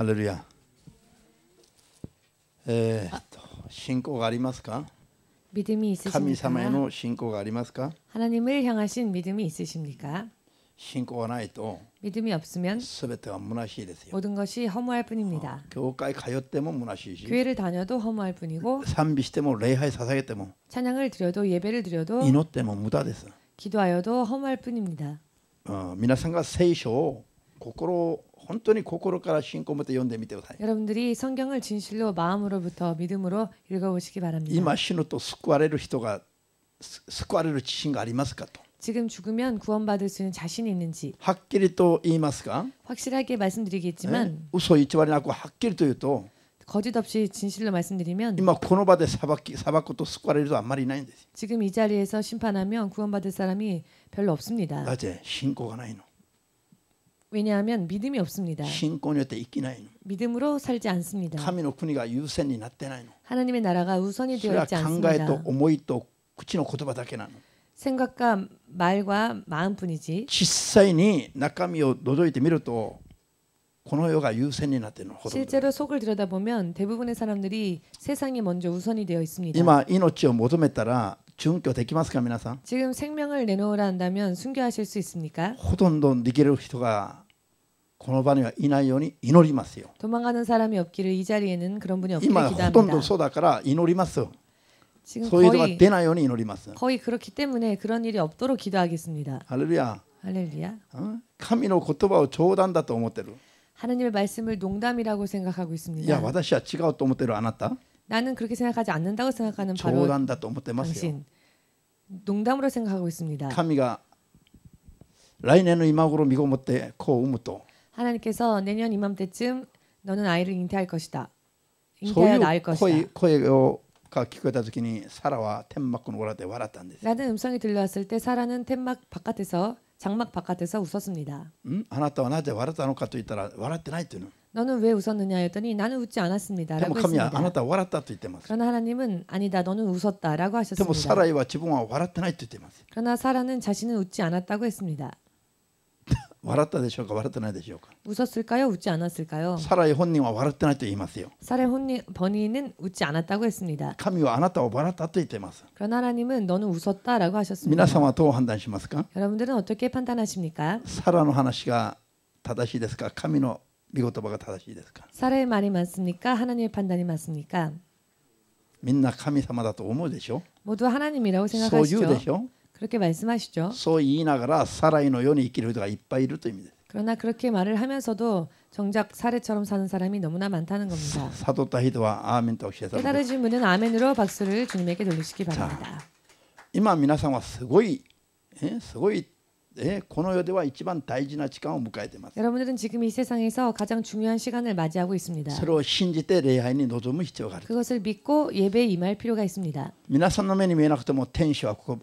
할렐루야. 信仰がありますか? 믿음이 神様へ 있으십니까? の信仰がありますか? 하나님을 향하신 믿음이 있으십니까? 信仰がないと 믿음이 없으면 全ては虚しいですよ。 모든 것이 허무할 뿐입니다. 教会通っても虚しいし、 교회를 다녀도 허무할 뿐이고 賛美しても礼拝捧げても 찬양을 드려도 예배를 드려도 祈っても無駄です。 기도하여도 허무할 뿐입니다. 皆さんが聖書を本当に心から信仰を持って読んでみてください。 여러분들이 성경을 진실로 마음으로부터 믿음으로 읽어보시기 바랍니다. 今死ぬと救われる人が救われる自信がありますかと。 지금 죽으면 구원받을 수 있는 자신이 있는지 はっきりと言いますか? 확실하게 말씀드리겠지만 嘘偽りなくはっきりと言うと 거짓 없이 진실로 말씀드리면 今この場で裁くこと救われる人はあんまりいないんです。 지금 이 자리에서 심판하면 구원받을 사람이 별로 없습니다. だって信仰がないの。 왜냐하면 믿음이 없습니다. 信仰によって生きないの。 믿음으로 살지 않습니다. 神の国が優先になってないの。 하나님의 나라가 우선이 それは 되어 있지 考えと 않습니다. 思いと口の言葉だけなの。 생각과 말과 마음뿐이지 実際に中身を覗いてみるとこの世が優先になっているのほとんど。 실제로 속을 들여다보면 대부분의 사람들이 세상이 먼저 우선이 되어 있습니다. 今命を求めたら準拠できますか皆さん? 지금 생명을 내놓으라 한다면 순교하실 수 있습니까? ほとんどできる人がこの場にはいないように祈りますよ。 도망가는 사람이 없기를 이 자리에는 그런 분이 없기를 今ほとんど 기도합니다. そうだから祈りますよ。 지금 そういう人が出ないように祈ります。 거의 그렇기 때문에 그런 일이 없도록 기도하겠습니다. ハレルヤ。 할렐루야. 神の言葉を冗談だと思ってる。 하나님의 말씀을 농담이라고 생각하고 いや 있습니다. 私は違うと思ってるあなた 나는 그렇게 생각하지 않는다고 생각하는 바로 冗談だと思ってますよ。 당신. 농담으로 생각하고 있습니다. 神が来年の今頃身ごもって子を産むと 하나님께서 내년 이맘때쯤 너는 아이를 잉태할 것이다. そうい 잉태하여 낳을 う 것이다. 声が聞こえた時にサラは天幕の裏で笑ったんです。 라는 음성이 들려왔을 때 사라는 장막 바깥에서 웃었습니다. あなたはなぜ笑ったのかと言ったら笑ってないというの。 너는 왜 웃었느냐 했더니 나는 웃지 で 않았습니다라고 も神はあ 했습니다. なたは笑ったと言ってます。 그러나 하나님은 아니다 너는 웃었다라고 でもサ 하셨습니다. ライは自分は笑ってないと言っています。 그러나 사라는 자신은 웃지 않았다고 했습니다. 笑ったでしょうか笑ってないでしょうか。 웃었을까요? 웃지 않았을까요? サライ本人は笑ってないと言いますよ。 사라의 본인은 웃지 않았다고 했습니다. 神はあなたを笑ったと言っています。 그러나 하나님은 너는 웃었다라고 하셨습니다. 皆さんはどう判断しますか? 여러분들은 어떻게 판단하십니까? サラの話が正しいですか神の御言葉が正しいですか? 사라의 말이 맞습니까? 하나님의 판단이 맞습니까? みんな神様だと思うでしょ? 모두 하나님이라고 そう言う 생각하시죠. でしょ? 그렇게 말씀하시죠. そう言いながらサライのように生きる人がいっぱいいるという意味です。 그러나 그렇게 말을 하면서도 정작 사례처럼 사는 사람이 너무나 많다는 겁니다. 悟った人はアーメンと教えたのです。 깨달으신 분은 아멘으로 박수를 주님에게 돌리시기 바랍니다. 今皆さんはすごいこの世では一番大事な時間を迎えています。 여러분들은 지금 이 세상에서 가장 중요한 시간을 맞이하고 있습니다. それを信じて礼拝に臨む必要がある。 그것을 믿고 예배에 임할 필요가 있습니다. 皆さんの目に見えなくても天使はこ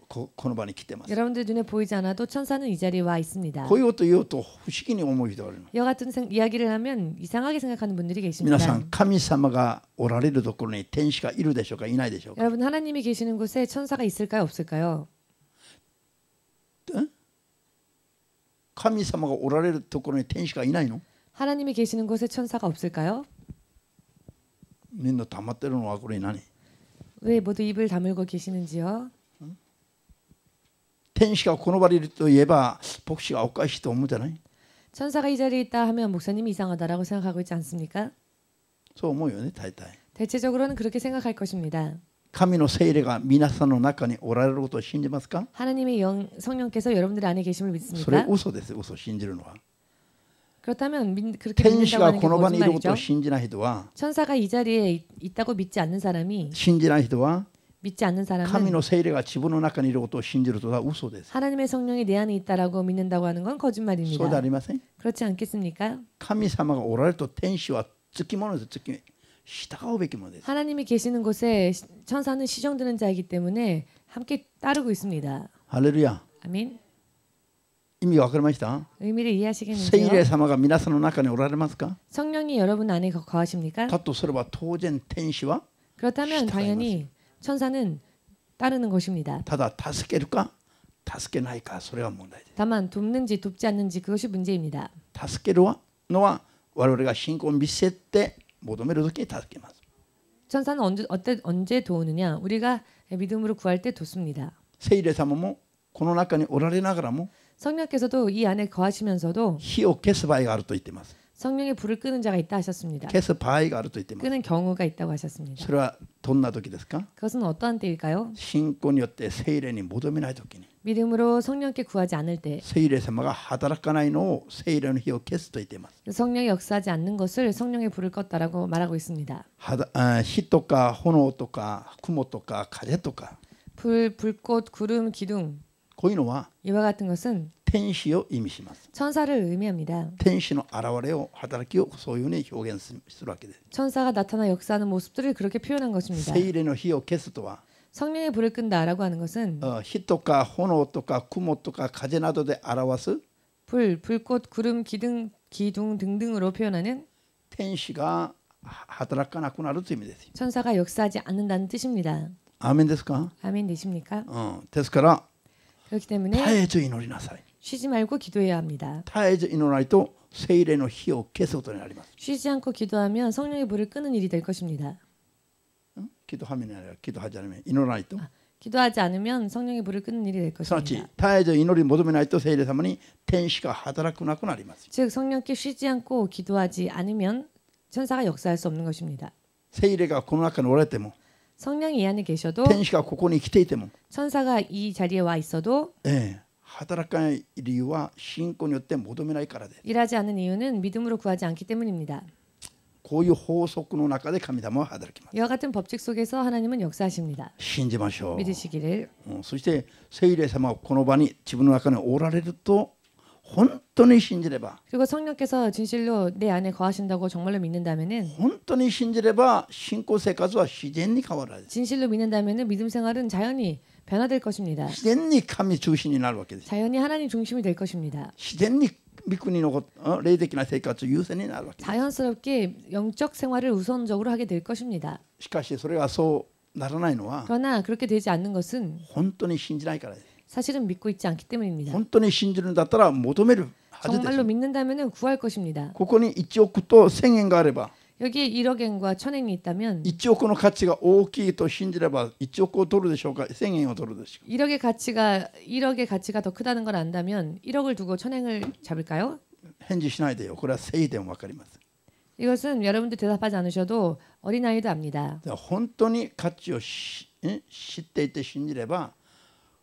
の場に来ています。 여러분들 눈에 보이지 않아도 천사는 이 자리에 와 있습니다. こういうことを言うと不思議に思う人がいるの。 이와 같은 이야기를 하면 이상하게 생각하는 분들이 계십니다. 皆さん神様がおられるところに天使がいるでしょうかいないでしょうか? 여러분 하나님이 계시는 곳에 천사가 있을까요 없을까요? 神様がおられるところに天使がいないの? 하나님이 계시는 곳에 천사가 없을까요? みんな溜まってるのはこれ何? 왜 모두 입을 다물고 계시는지요? 天使がこの場にいると言えば牧師がおかしいと思うじゃない? 천사가 이 자리에 있다 하면 목사님이 이상하다라고 생각하고 있지 않습니까? そう思うよね大体. 대체적으로는 그렇게 생각할 것입니다. 神の聖霊が皆さんの中におられることを信じますか? 하나님의 성령께서 여러분들 안에 계심을 それ 믿습니까? 嘘です。嘘信じるのは. 그렇다면 그렇게 天使 믿는다고 が 하는 게 この場にいることを 거짓말이죠. 信じない人は 천사가 이 자리에 있다고 믿지 않는 사람이 信じない人は 믿지 않는 神 사람은 の聖霊が自分の中にいることを信じるとは嘘です。 하나님의 성령이 내 안에 있다라고 믿는다고 하는 건 そうであ 거짓말입니다. りません? 그렇지 않겠습니까? 神様がおられると天使はつきものです。従うべきものです。 하나님이 계시는 곳에 천사는 시종드는 자이기 때문에 함께 따르고 있습니다. ハレルヤ. 아멘. 意味が分かりました? 의미를 聖 이해하시겠는지요? 霊様が皆さんの中におられますか? 성령이 여러분 안에 거하십니까? だとすれば当然天使は 그렇다면 당연히 천사는 따르는 것입니다. ただ助けるか助けないかそれが問題です。 다만 돕는지 돕지 않는지 그것이 문제입니다. 助けるのは我々が信仰を見せて求める時に助けます。 천사는 언제 도우느냐? 우리가 믿음으로 구할 때 돕습니다. 聖霊様もこの中におられながらも 성령께서도 이 안에 거하시면서도 火を消す場合があると言っています。 성령의 불을 끄는 자가 있다 하셨습니다. 消す場合があると言っています。 끄는 경우가 있다고 하셨습니다. それはどんな時ですか？ 그것은 어떠한 때일까요? 信仰によって聖霊に求めない時に 믿음으로 성령께 구하지 않을 때 聖霊様が働かないのを聖霊の火を消すと言っています。 성령이 역사하지 않는 것을 성령의 불을 껐다라고 말하고 있습니다. 火とか炎とか雲とか風とか 불꽃, 구름, 기둥 こういうのは 이와 같은 것은 天使を意味します。 천사를 의미합니다. 天使の現れを働きをそういうふうに表現するわけです。 천사가 나타나 역사하는 모습들을 그렇게 표현한 것입니다. 聖霊の火を消すとは 성령의 불을 끈다라고 하는 것은 火とか炎とか雲とか風などで表す 불꽃, 구름, 기둥 등등으로 표현하는 天使が働かなくなるという意味です。 천사가 역사하지 않는다는 뜻입니다. アーメンですか？ 아멘 되십니까? ですから 그렇기 絶 때문에 えず祈りなさい。 쉬지 말고 기도해야 합니다. 絶えず祈らないと聖霊の火を消すことになります。 쉬지 않고 기도하면 성령의 불을 끄는 일이 될 것입니다. 기도하면 아니라 기도하지 않으면祈らないと 기도하지 않으면 성령의 불을 끄는 일이 될 すなわち 것입니다. 絶えず祈り求めないと聖霊様に天使が働くなくなります。 즉 성령께 쉬지 않고 기도하지 않으면 천사가 역사할 수 없는 것입니다. 聖霊がこの中におられても 성령이 이 안에 계셔도 天使がここに来ていても、 천사가 이 자리에 와 있어도 働かない理由は信仰によって求めないからです。 일하지 않는 이유는 믿음으로 구하지 않기 때문입니다. こういう法則の中で神様は働きます。 이와 같은 법칙 속에서 하나님은 역사하십니다. 信じましょう。 믿으시기를. そして聖霊様はこの場に自分の中におられると本当に信じれば 그리고 성령께서 진실로 내 안에 거하신다고 정말로 믿는다면은 本当に信じれば信仰生活は自然に変わる。 진실로 믿는다면은 믿음 생활은 자연히 변화될 것입니다. 自然に神中心になるわけです。 자연히 하나님 중심이 될 것입니다. 自然に御国の霊的な生活優先になるわけです。 자연스럽게 영적 생활을 우선적으로 하게 될 것입니다. しかしそれがそうならないのは 그러나 그렇게 되지 않는 것은 本当に信じないからです。 사실은 믿고 있지 않기 때문입니다. 本当に信じるんだったら求めるはずで 정말로 す。 믿는다면은 구할 것입니다. ここに1億と1000円があれば 여기에 1억엔과 1000엔이 있다면 1億の価値が大きいと信じれば1億を取るでしょうか、1000円を取るでしょうか。 1억의 가치가 더 크다는 걸 안다면 1억을 두고 1000엔을 잡을까요? 返事しないでよ。これは聖でも分かります。 이것은 여러분들 대답하지 않으셔도 어린아이도 압니다. 本当に価値を知っていて信じれば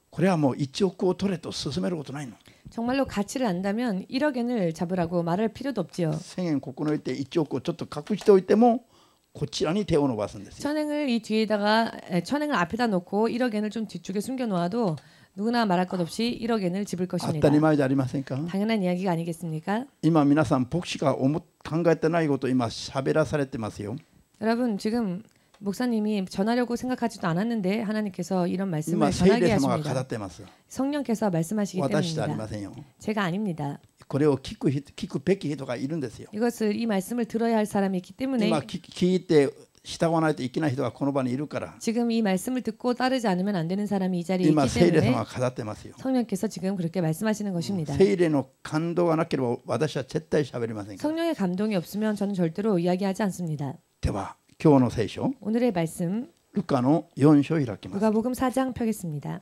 これはもう1億を取れと進めることないの。 정말로 가치를 안다면 1억엔을 잡으라고 말할 필요도 없지요. 1000円ここに置いて1億をちょっと隠しておいてもこちらに手を伸ばすんですよ。 1000엔을 이 뒤에다가 1000엔을 앞에다 놓고 1억엔을 좀 뒤쪽에 숨겨 놓아도 누구나 말할 것 없이 1억엔을 집을 当 것입니다. たり前じゃありませんか。 당연한 이야기가 아니겠습니까? 今皆さん牧師が考えてないことを今喋らされてますよ。 여러분 지금 목사님이 전하려고 생각하지도 않았는데 하나님께서 이런 今 말씀을 聖 전하게 霊様が語 하십니다. ってます。 성령께서 말씀하시기 私じゃありま 때문입니다. せんよ。 제가 아닙니다. これを聞くべき人がいるんですよ。 이것을 이 말씀을 들어야 할 사람이 있기 때문에 今聞いて従わないといけない人がこの場にいるから 지금 이 말씀을 듣고 따르지 않으면 안 되는 사람이 이 자리에 今 있기 聖霊 때문에 様が語ってますよ。 성령께서 지금 그렇게 말씀하시는 것입니다. 聖霊の感動がなければ私は絶対喋りませんから。 성령의 감동이 없으면 저는 절대로 이야기하지 않습니다. では今日の聖書 오늘의 말씀 ルカの4章を開きます。 누가복음 4장 펴겠습니다.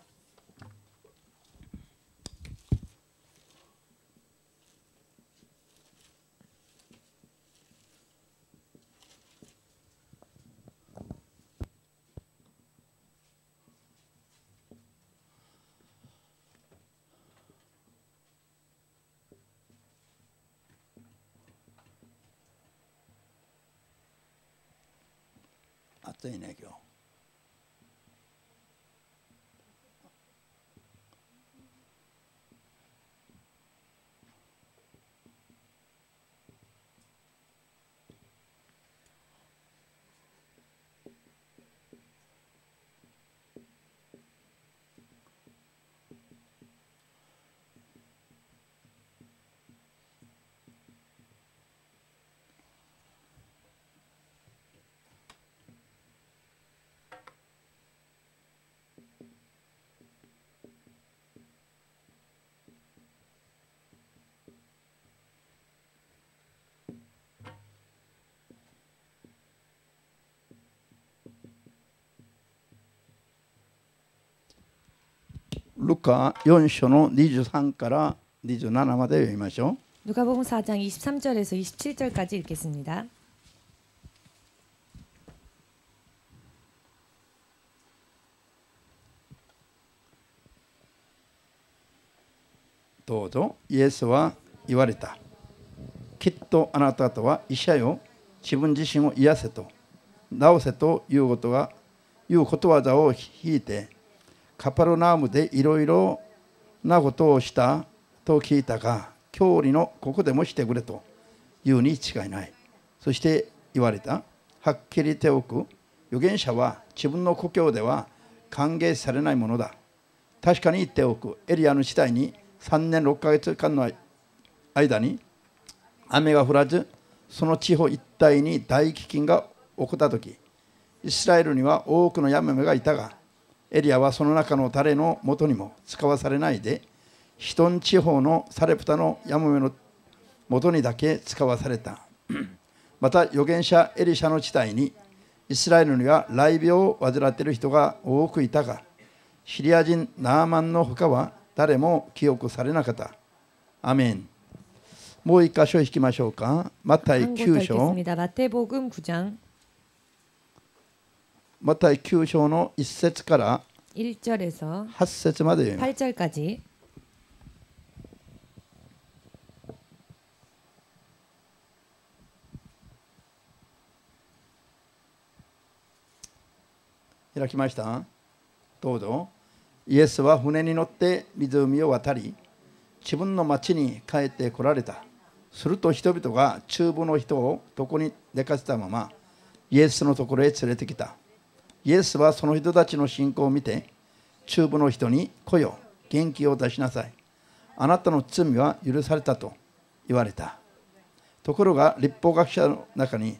暑いね今日。ルカ4章の23から27まで読みましょう。 누가복음 4장 23절에서 27절까지 읽겠습니다. どうぞ。イエスは言われた。きっとあなた方は医者よ、自分自身を癒せと治せということわざを引いて、カパルナウムでいろいろなことをしたと聞いたが、今日のここでもしてくれというに違いない。そして言われた。はっきり言っておく。預言者は自分の故郷では歓迎されないものだ。確かに言っておく。エリアの時代に3年6ヶ月間の間に雨が降らず、その地方一帯に大飢饉が起こったとき、イスラエルには多くのヤモメがいたが、エリアはその中の誰の元にも使わされないで、シトン地方のサレプタのヤモメの元にだけ使わされた。また預言者エリシャの地帯に、イスラエルには雷病を患っている人が多くいたが、シリア人ナーマンの他は誰も記憶されなかった。アメン。もう一箇所引きましょうか。マタイ9章。 마태복음 9장 マタイ9章の1節から 1절에서 8節まで読みます。 8절까지 開きました。どうぞ。イエスは船に乗って湖を渡り、自分の町に帰って来られた。すると人々が中部の人を床に寝かせたままイエスのところへ連れてきた。イエスはその人たちの信仰を見て、中部の人に来よ、元気を出しなさい。あなたの罪は許されたと言われた。ところが律法学者の中に、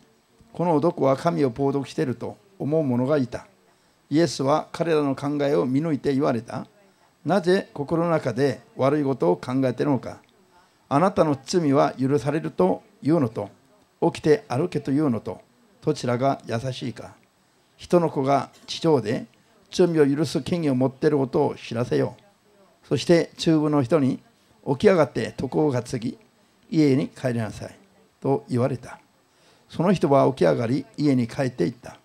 この男は神を冒涜していると思う者がいた。イエスは彼らの考えを見抜いて言われた。なぜ心の中で悪いことを考えているのか。あなたの罪は許されるというのと、起きて歩けというのと、どちらが優しいか。人の子が地上で罪を許す権威を持っていることを知らせよう。そして中部の人に、起き上がって床を担ぎ、家に帰りなさいと言われた。その人は起き上がり、家に帰っていった。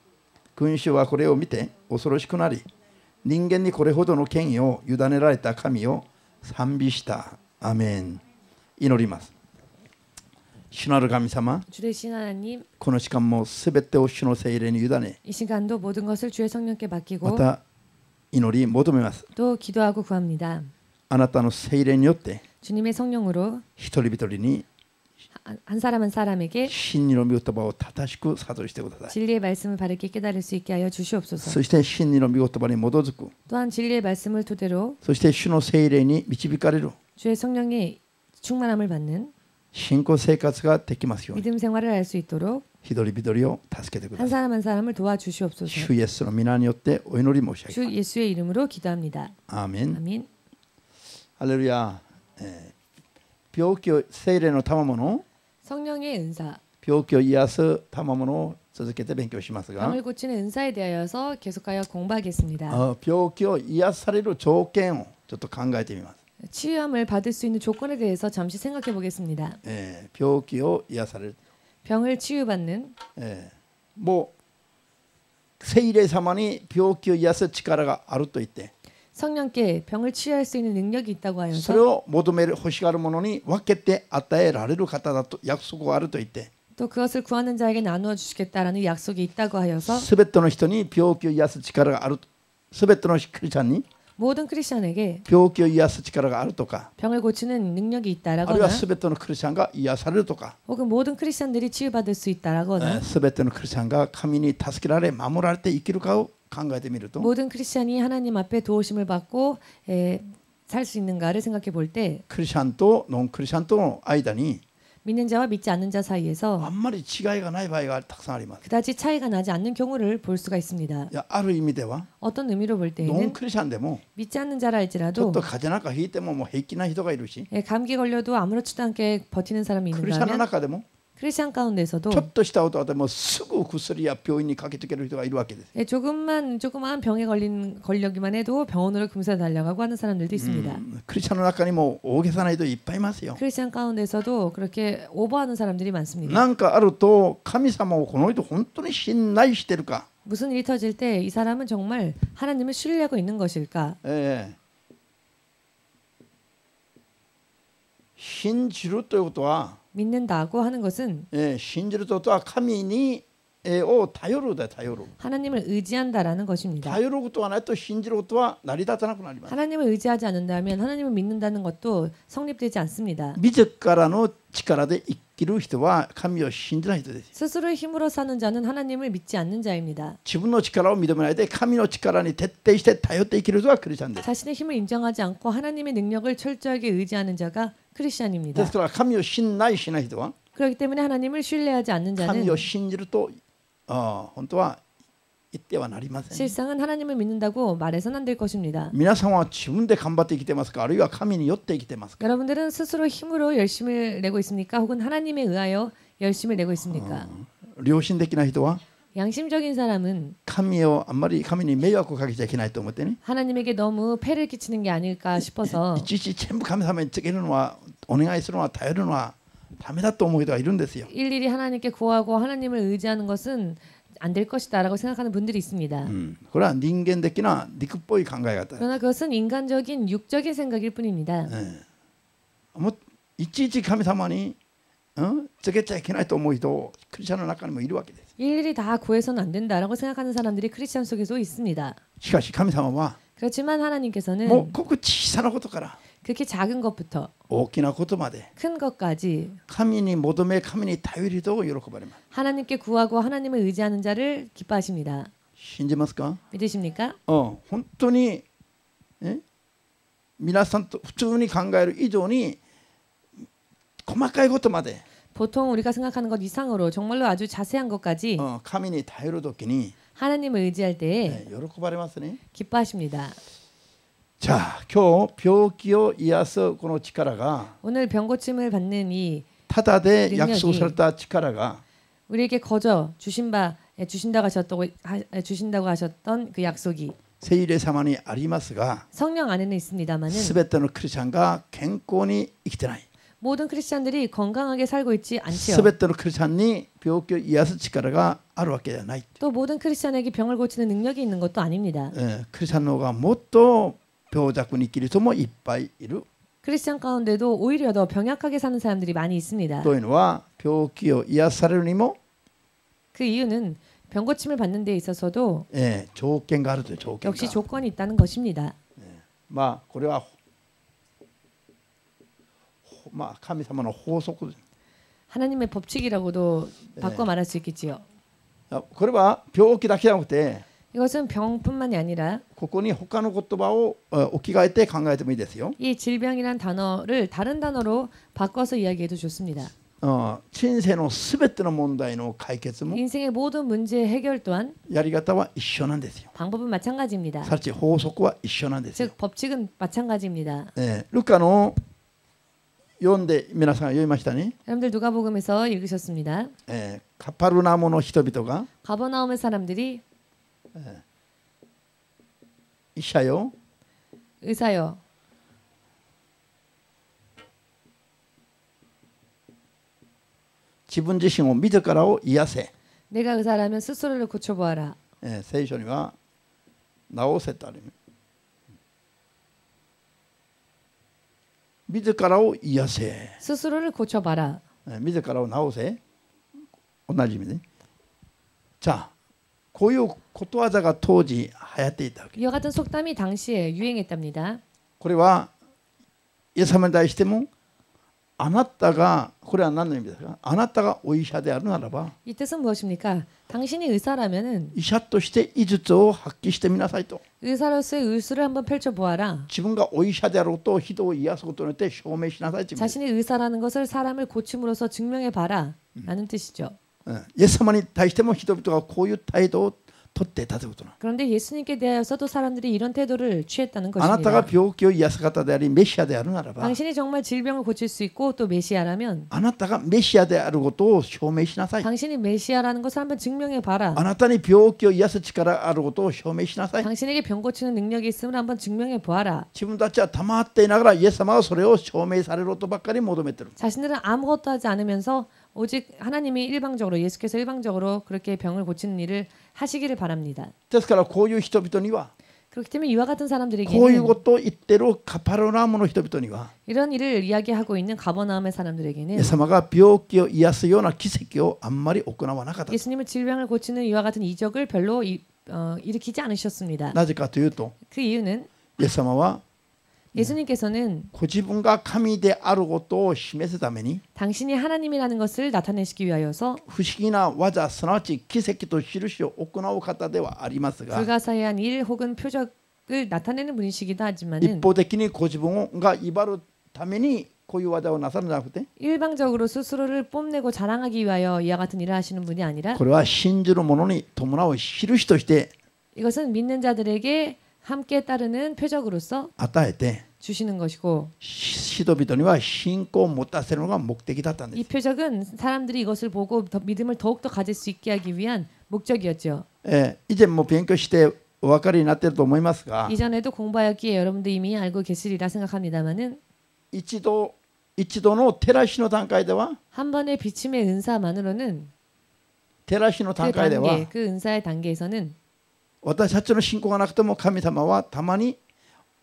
群衆はこれを見て恐ろしくなり、人間にこれほどの権威を委ねられた神を賛美した。アメン。祈ります。主なる神様、 주 되신 하나님, この時間もすべてを主の聖霊に委ね、 이 시간도 모든 것을 주의 성령께 ま 맡기고 た祈り求めます。 또 기도하고 구합니다. あなたの聖霊によって 주님의 성령으로 一人一人に 한 사람 한 사람에게 真理の御言葉を正しく諭してください。 진리의 말씀을 바르게 깨달을 수 있게 하여 주시옵소서. そして真理の御言葉に基づく、 또한 진리의 말씀을 토대로 そして主の聖霊に導かれる 주의 성령의 충만함을 받는 信仰生活ができますように、 믿음 생활을 할 수 있도록 一人一人を助けてくだ 한 さい。 사람 한 사람을 도와주시옵소서. 主イエスの皆によってお祈り申し上げ 주 ます。 예수의 이름으로 기도합니다. アーメン。 아멘. ハレルヤ。病気を聖霊の賜物、 성령의 은사, 病気を癒す賜物を続けて勉強しますが、 병을 고치는 은사에 대하여서 계속하여 공부하겠습니다. 病気を癒される条件をちょっと考えてみます。 치유함을 받을 수 있는 조건에 대해서 잠시 생각해 보겠습니다. 病気を癒される、 병을 치유받는 もう聖霊様に病気を癒す力があると言って、 성령께 병을 치유할 수 있는 능력이 있다고 それ 하여서 を求める欲しがる者に分けて与えられる方だと約束があると言って、 또 그것을 구하는 자에게 나누어 주시겠다라는 약속이 있다고 하여서 すべての人に病気を癒す力がある、すべてのクリスチャンに 모든 크리스천에게 病気を癒す力があるとか、 병을 고치는 능력이 あるいは 있다라거나 すべてのクリスチャンが癒されるとか、 혹은 모든 크리스천들이 치유받을 수 있다라거나 すべてのクリスチャンが神に助けられ守られて生きるかを考えてみると、 모든 크리스천이 하나님 앞에 도우심을 받고 살 수 있는가를 생각해 볼 때 クリスチャンとノンクリスチャンとの間に 믿는 자와 믿지 않는 자 あ 사이에서 んまり違いがない場合がたくさんあります。 그다지 차이가 나지 않는 경우를 볼 수가 있습니다. いや、ある意味では 어떤 의미로 볼 ノン 때에는 クリスチャンでも 믿지 않는 자라 ちょ 할지라도 っと風邪なんかひいてももう平気な人がいるし、 감기 걸려도 아무렇지도 않게 버티는 사람이 クリスチャンの 있는가 하면 中でも 크리스천 가운데서도 ちょっとしたことでもすぐ薬や病院に駆けつける人がいるわけです。 조금만 병에 걸리기만 해도 병원으로 금세 달려가고 하는 사람들도 있습니다. クリスチャンの中にも大げさな人いっぱいいますよ。 크리스천 가운데서도 그렇게 오버하는 사람들이 많습니다. なんかあると神様をこの人本当に信頼してるか、 무슨 일이 터질 때 이 사람은 정말 하나님을 신뢰하고 있는 것일까? 信じるということは、 믿는다고 하는 것은 信じるということは神にを頼るだ、頼る。 하나님을 의지한다라는 것입니다. 頼ることがないと信じることは成り立たなくなります。 하나님을 의지하지 않는다면 하나님을 믿는다는 것도 성립되지 않습니다. 自らの力で生きる人は神を信じない人です。 스스로의 힘으로 사는 자는 하나님을 믿지 않는 자입니다. 自分の力を認めないで神の力に徹底して頼って生きる人がクリスチャンです。 자신의 힘을 인정하지 않고 하나님의 능력을 철저하게 의지하는 자가 で 크리스천입니다. すから神を信頼しない人は 그렇기 때문에 하나님을 신뢰하지 않는 자는 神を信じると本当は言ってはなりません。 실상은 하나님을 믿는다고 말해서는 안 될 것입니다. 皆さんは自分で頑張って生きてますか、あるいは神によって生きてますか。 여러분들은 스스로 힘으로 열심을 내고 있습니까? 혹은 하나님에 의하여 열심을 내고 있습니까? 良心的な人は 양심적인 사람은 神をあんまり神に迷惑をかけちゃいけないと思ってね、 하나님에게 너무 폐를 끼치는 게 아닐까 싶어서 いちいち全部神様につけるのは、お願いするのは、頼るのはダメだと思う人がいるんですよ。 일일이 하나님께 구하고 하나님을 의지하는 것은 안 될 것이다라고 생각하는 분들이 있습니다. これは人間的な肉っぽい考え方。 그러나 그것은 인간적인 육적인 생각일 뿐입니다. もういちいち神様につけちゃいけないと思う人、クリスチャンの中にもいるわけです。 일일이 다 구해서는 안 된다라고 생각하는 사람들이 크리스천 속에도 있습니다. しかし神様は 그렇지만 もう 하나님께서는 ごく小さなことから 그렇게 작은 것부터 大きなことまで 큰 것까지 神に求め、神に頼る人を喜ばれます。 하나님께 구하고 하나님을 의지하는 자를 기뻐하십니다. 信じますか？ 믿으십니까? 本当に皆さんと普通に考える以上に細かいことまで 보통 우리가 생각하는 것 이상으로 정말로 아주 자세한 것까지 神に頼るときに 하나님을 의지할 때에 喜ばれますね。 기뻐하십니다. じゃあ今日病気を癒すこの力が 오늘 병고침을 받는 이 ただで約束された力が 우리에게 거저 주신다고 하셨던 그 약속이 聖霊様にありますが、 성령 안에는 있습니다만은 すべてのクリスチャンが健康に生きてない。 모든 크리스천들이 건강하게 살고 있지 않지요. すべてのクリスチャンに病気を癒す力があるわけではない。 또 모든 크리스천에게 병을 고치는 능력이 있는 것도 아닙니다. クリスチャンの方がもっと病弱に生きる人もいっぱいいる。 크리스천 가운데도 오히려 더 병약하게 사는 사람들이 많이 있습니다. というのは病気を癒されるにも 그 이유는 병고침을 받는 데 있어서도 条件があるという条件が。 역시 조건이 있다는 것입니다. まあこれは神様の法則です。 하나님의 법칙이라고도 바꿔 말할 수 있겠지요. これは病気だけじゃなくて 이것은 병뿐만이 아니라 ここに他の言葉を置き換えて考えてもいいですよ。 이 질병이란 단어를 다른 단어로 바꿔서 이야기해도 좋습니다. 人生のすべての問題の解決も 인생의 모든 문제 해결 또한 やり方は一緒なんですよ。 방법은 마찬가지입니다. さち法則は一緒なんですよ。 즉 법칙은 마찬가지입니다. ルカの読んで皆さん読みましたね。 여러분들 누가복음에서 읽으셨습니다. カパルナムの人々が 가버나움의 사람들이 医者よ 의사여自分自身を自らを癒せ。 내가 의사라면 스스로를 고쳐보아라. 聖書には治せとある。自らを癒せ。 스스로를 고쳐봐라. 自らを治せ。同じ意味で。じゃあこういうことわざが当時流行っていたわけ。 이와 같은 속담이 당시에 유행했답니다. これはイエス様に対してもあなたがこれは何の意味ですか。あなたがお医者であるならば 이 뜻은 무엇입니까? 당신이 의사라면은 医者として医術を発揮してみなさいと。 의사로서의 의술을 한번 펼쳐보아라. 自分がお医者であろうと人を癒すことによって証明しなさいという意味です。 자신이 의사라는 것을 사람을 고침으로써 증명해봐라 라는 뜻이죠. イエス様に対しても人々がこういう態度を取っていたということな。 그런데 예수님께 대하여서도 사람들이 이런 태도를 취했다는 あなたが 것입니다. 病気を癒す方でありメシアであるならば 당신이 정말 질병을 고칠 수 있고 또 메시아라면 あなたがメシアであることを証明しなさい。 당신이 메시아라는 것을 한번 증명해 봐라. あなたに病気を癒す力があることを証明しなさい。 당신에게 병 고치는 능력이 있음을 한번 증명해 보아라. 自分たちは黙っていながらイエス様がそれを証明されることばっかり求めている。 자신들은 아무것도 하지 않으면서 오직 하나님이 일방적으로 예수께서 일방적으로 그렇게 병을 고치는 일을 하시기를 바랍니다. ですからこういう人々には 그렇기 때문에 이와 같은 こういう 사람들에게는 ことを言っているカパルナムの人々には 이런 일을 이야기하고 있는 가버나움의 イ 사람들에게는 エス様が病気を癒すような奇跡をあんまり行わなかった。 예수님은 질병을 고치는 이와 같은 이적을 별로 일으키지 않으셨습니다. なぜかというと 그 이유는 イエス様は 예수님께서는 ご自分が神であることを示すために 당신이 하나님이라는 것을 나타내시기 위하여서 不思議な技すなわち奇跡と印を行う方ではありますが 불가사의한 일 혹은 표적을 나타내는 분이시기도 一 하지만은 方的にご自分が威張るためにこういう技をなさるんじゃなくて 일방적으로 스스로를 뽐내고 자랑하기 위하여 이와 같은 일을 하시는 분이 아니라 これは信じる者に伴う印として 이것은 믿는 자들에게 함께 따르는 표적으로서 与えて 주시는 것이고 人々には信仰を持たせるのが目的だったんで 이 す。 표적은 사람들이 이것을 보고 믿음을 더욱더 가질 수 있게 하기 위한 목적이었죠. 以前も勉強してお分かりになっていると思いますが 이전에도 공부하였기에 여러분도 이미 알고 계시리라 생각합니다마는 一度の照らしの段階では 한 번의 비침의 은사만으로는 照らしの 그 段階では 단계, 그 은사의 단계에서는 私たちの信仰がなくても神様はたまに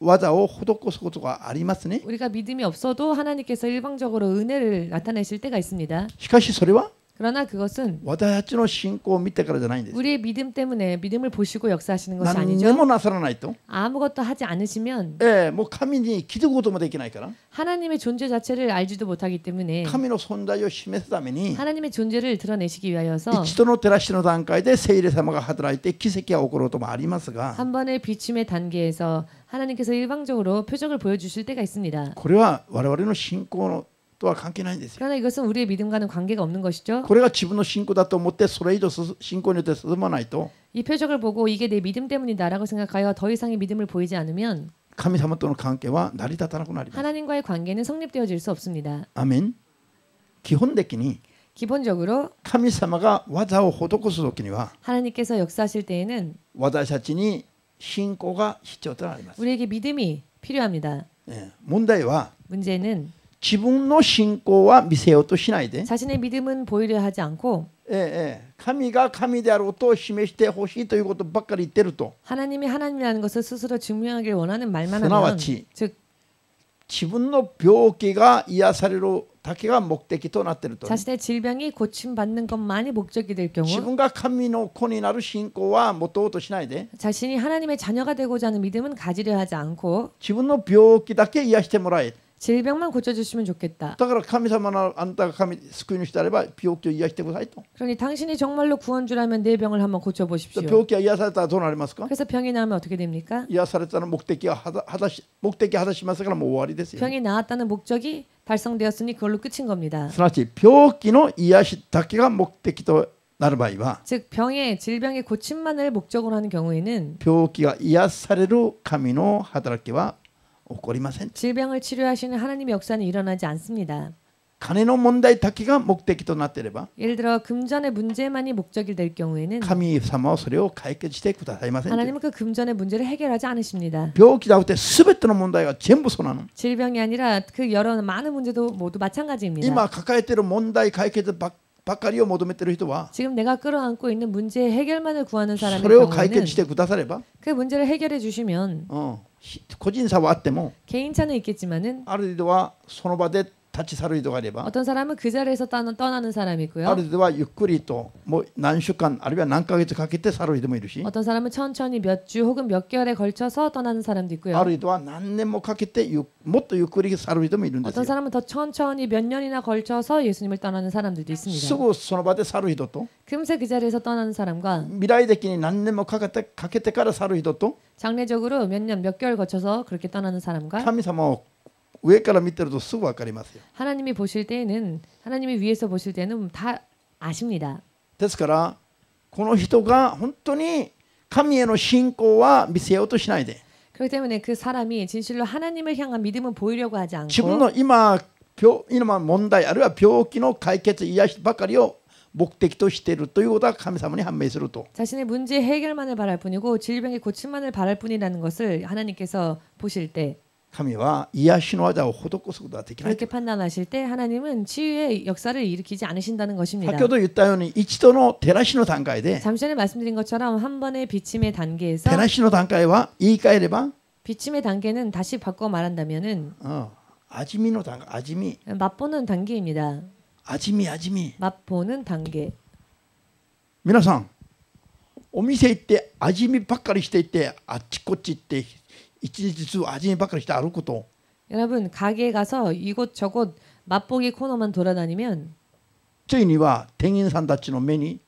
技を施すことがありますね。 우리가 믿음이 없어도 하나님께서 일방적으로 은혜를 나타내실 때가 있습니다. しかしそれは 그러나 그것은 私たちの信仰を見てからじゃないんです。 우리의 믿음 때문에 믿음을 보시고 역사하시는 것이 何に 아니죠. もなさらないと、 아무것도 하지 않으시면 もう神に気づくこともできないから 하나님의 존재 자체를 알지도 못하기 때문에 神の存在を示すために 하나님의 존재를 드러내시기 위하여서 一度の照らしの段階で聖霊様が働いて奇跡が起こることもありますが 한 번의 비침의 단계에서 하나님께서 일방적으로 표적을 보여주실 때가 있습니다. これは我々の信仰とは関係ないんですよ。 그러나 이것은 우리의 믿음과는 관계가 없는 것이죠. これが自分の信仰だと思ってそれ以上信仰によって進まないと 이 표적을 보고 이게 내 믿음 때문이다라고 생각하여 더 이상의 믿음을 보이지 않으면 神様との関係は成り立たなくなります。 하나님과의 관계는 성립되어질 수 없습니다. アメン。基本的に 기본적으로 神様が技を施す時には 하나님께서 역사하실 때에는 私たちに信仰が必要となります。 우리에게 믿음이 필요합니다. 問題は 문제는 自分の信仰は見せようとしないで、 자신의 믿음은 보이려 하지 않고 神が神であることを示してほしいということばっかり言ってると、 하나님이 하나님이라는 것을 스스로 증명하길 원하는 말만 すなわ 하면 ち 즉 自分の病気が癒されるだけが目的となっていると、 자신의 질병이 고침받는 것만이 목적이 될 自 경우 分が神の子になる信仰は持とうとしないで、 자신이 하나님의 자녀가 되고자 하는 믿음은 가지려 하지 않고 自分の病気だけ癒してもらえ。 질병만 고쳐주시면 좋겠다. だから神様のあんたが神救い主であれば病気を癒してくださいと。 그러니 당신이 정말로 구원주라면 내 병을 한번 고쳐보십시오. 病気が癒されたらどうなりますか？ 그래서 병이 나면 어떻게 됩니까? 癒されたら目的果たしますからもう終わりですよ。 병이 나았다는 목적이 달성되었으니 그걸로 끝인 겁니다. すなわち病気の癒しだけが目的となる場合は、 즉 질병의 고침만을 목적으로 하는 경우에는 病気が癒される神の働きは起こりません。 질병을 치료하시는 하나님의 역사는 일어나지 않습니다. 金の問題だけが目的となっていれば、 예를 들어 금전의 문제만이 목적이 될 경우에는 神様はそれを解決してくださいません。 하나님은 그 금전의 문제를 해결하지 않으십니다. 病気じゃなくて全ての問題が全部そうなの。 질병이 아니라 그 여러 많은 문제도 모두 마찬가지입니다. 今抱えている問題解決ばっかりを求めている人は、 지금 내가 끌어안고 있는 문제의 해결만을 구하는 そ 사람의 れを解決 경우에는 してくだされば、 그 문제를 해결해 주시면 個人差はあっても 개인차는 있겠지만은 ある程度はその場で立ち去る人がいれば、 어떤 사람은 그 자리에서 떠나는 사람이 あ 있고요. る程度はゆっくりともう何週間あるいは何ヶ月かけて去る人もいるし、 어떤 사람은 천천히 몇 주 혹은 몇 개월에 걸쳐서 떠나는 사람도 あ 있고요. る程度は何年もかけてもっとゆっくり去る人もいるんです 어떤 よ。 사람은 더 천천히 몇 년이나 걸쳐서 예수님을 떠나는 사람들도 す 있습니다. ぐその場で去る人と、 금세 그 자리에서 떠나는 사람과 未来的に何年もかけてから去る人と、 장래적으로 몇 년 몇 개월 거쳐서 그렇게 떠나는 사람과 神様を上から見てるとすぐ分かりますよ。 하나님이 보실 때에는 하나님이 위에서 보실 때는 다 아십니다. ですからこの人が本当に神への信仰は見せようとしないで、 그렇기 때문에 그 사람이 진실로 하나님을 향한 믿음은 보이려고 하지 自分 않고 の今問題あるいは病気の解決癒しばかりを目的としているということが神様に判明すると、 자신의 문제 해결만을 바랄 뿐이고 질병의 고침만을 바랄 뿐이라는 것을 하나님께서 보실 때, 神は癒しの技を施すことができない。 그렇게 판단하실 때 하나님은 치유의 역사를 일으키지 않으신다는 것입니다. 先ほど言ったように一度の照らしの段階で、 잠시 전에 말씀드린 것처럼 한 번의 비침의 단계에서 照らしの段階は言い換えれば 비침의 단계는 다시 바꿔 말한다면은 味見の段階、味見、 맛보는 단계입니다. 味見、味見。 맛보는 단계. 皆さんお店行って味見ばっかりしていて、あっちこっち行って一日中味見ばっかりして歩くこと、 여러분 가게에 가서 이곳저곳 맛보기 코너만 돌아다니면 ついには店員さんたちの目に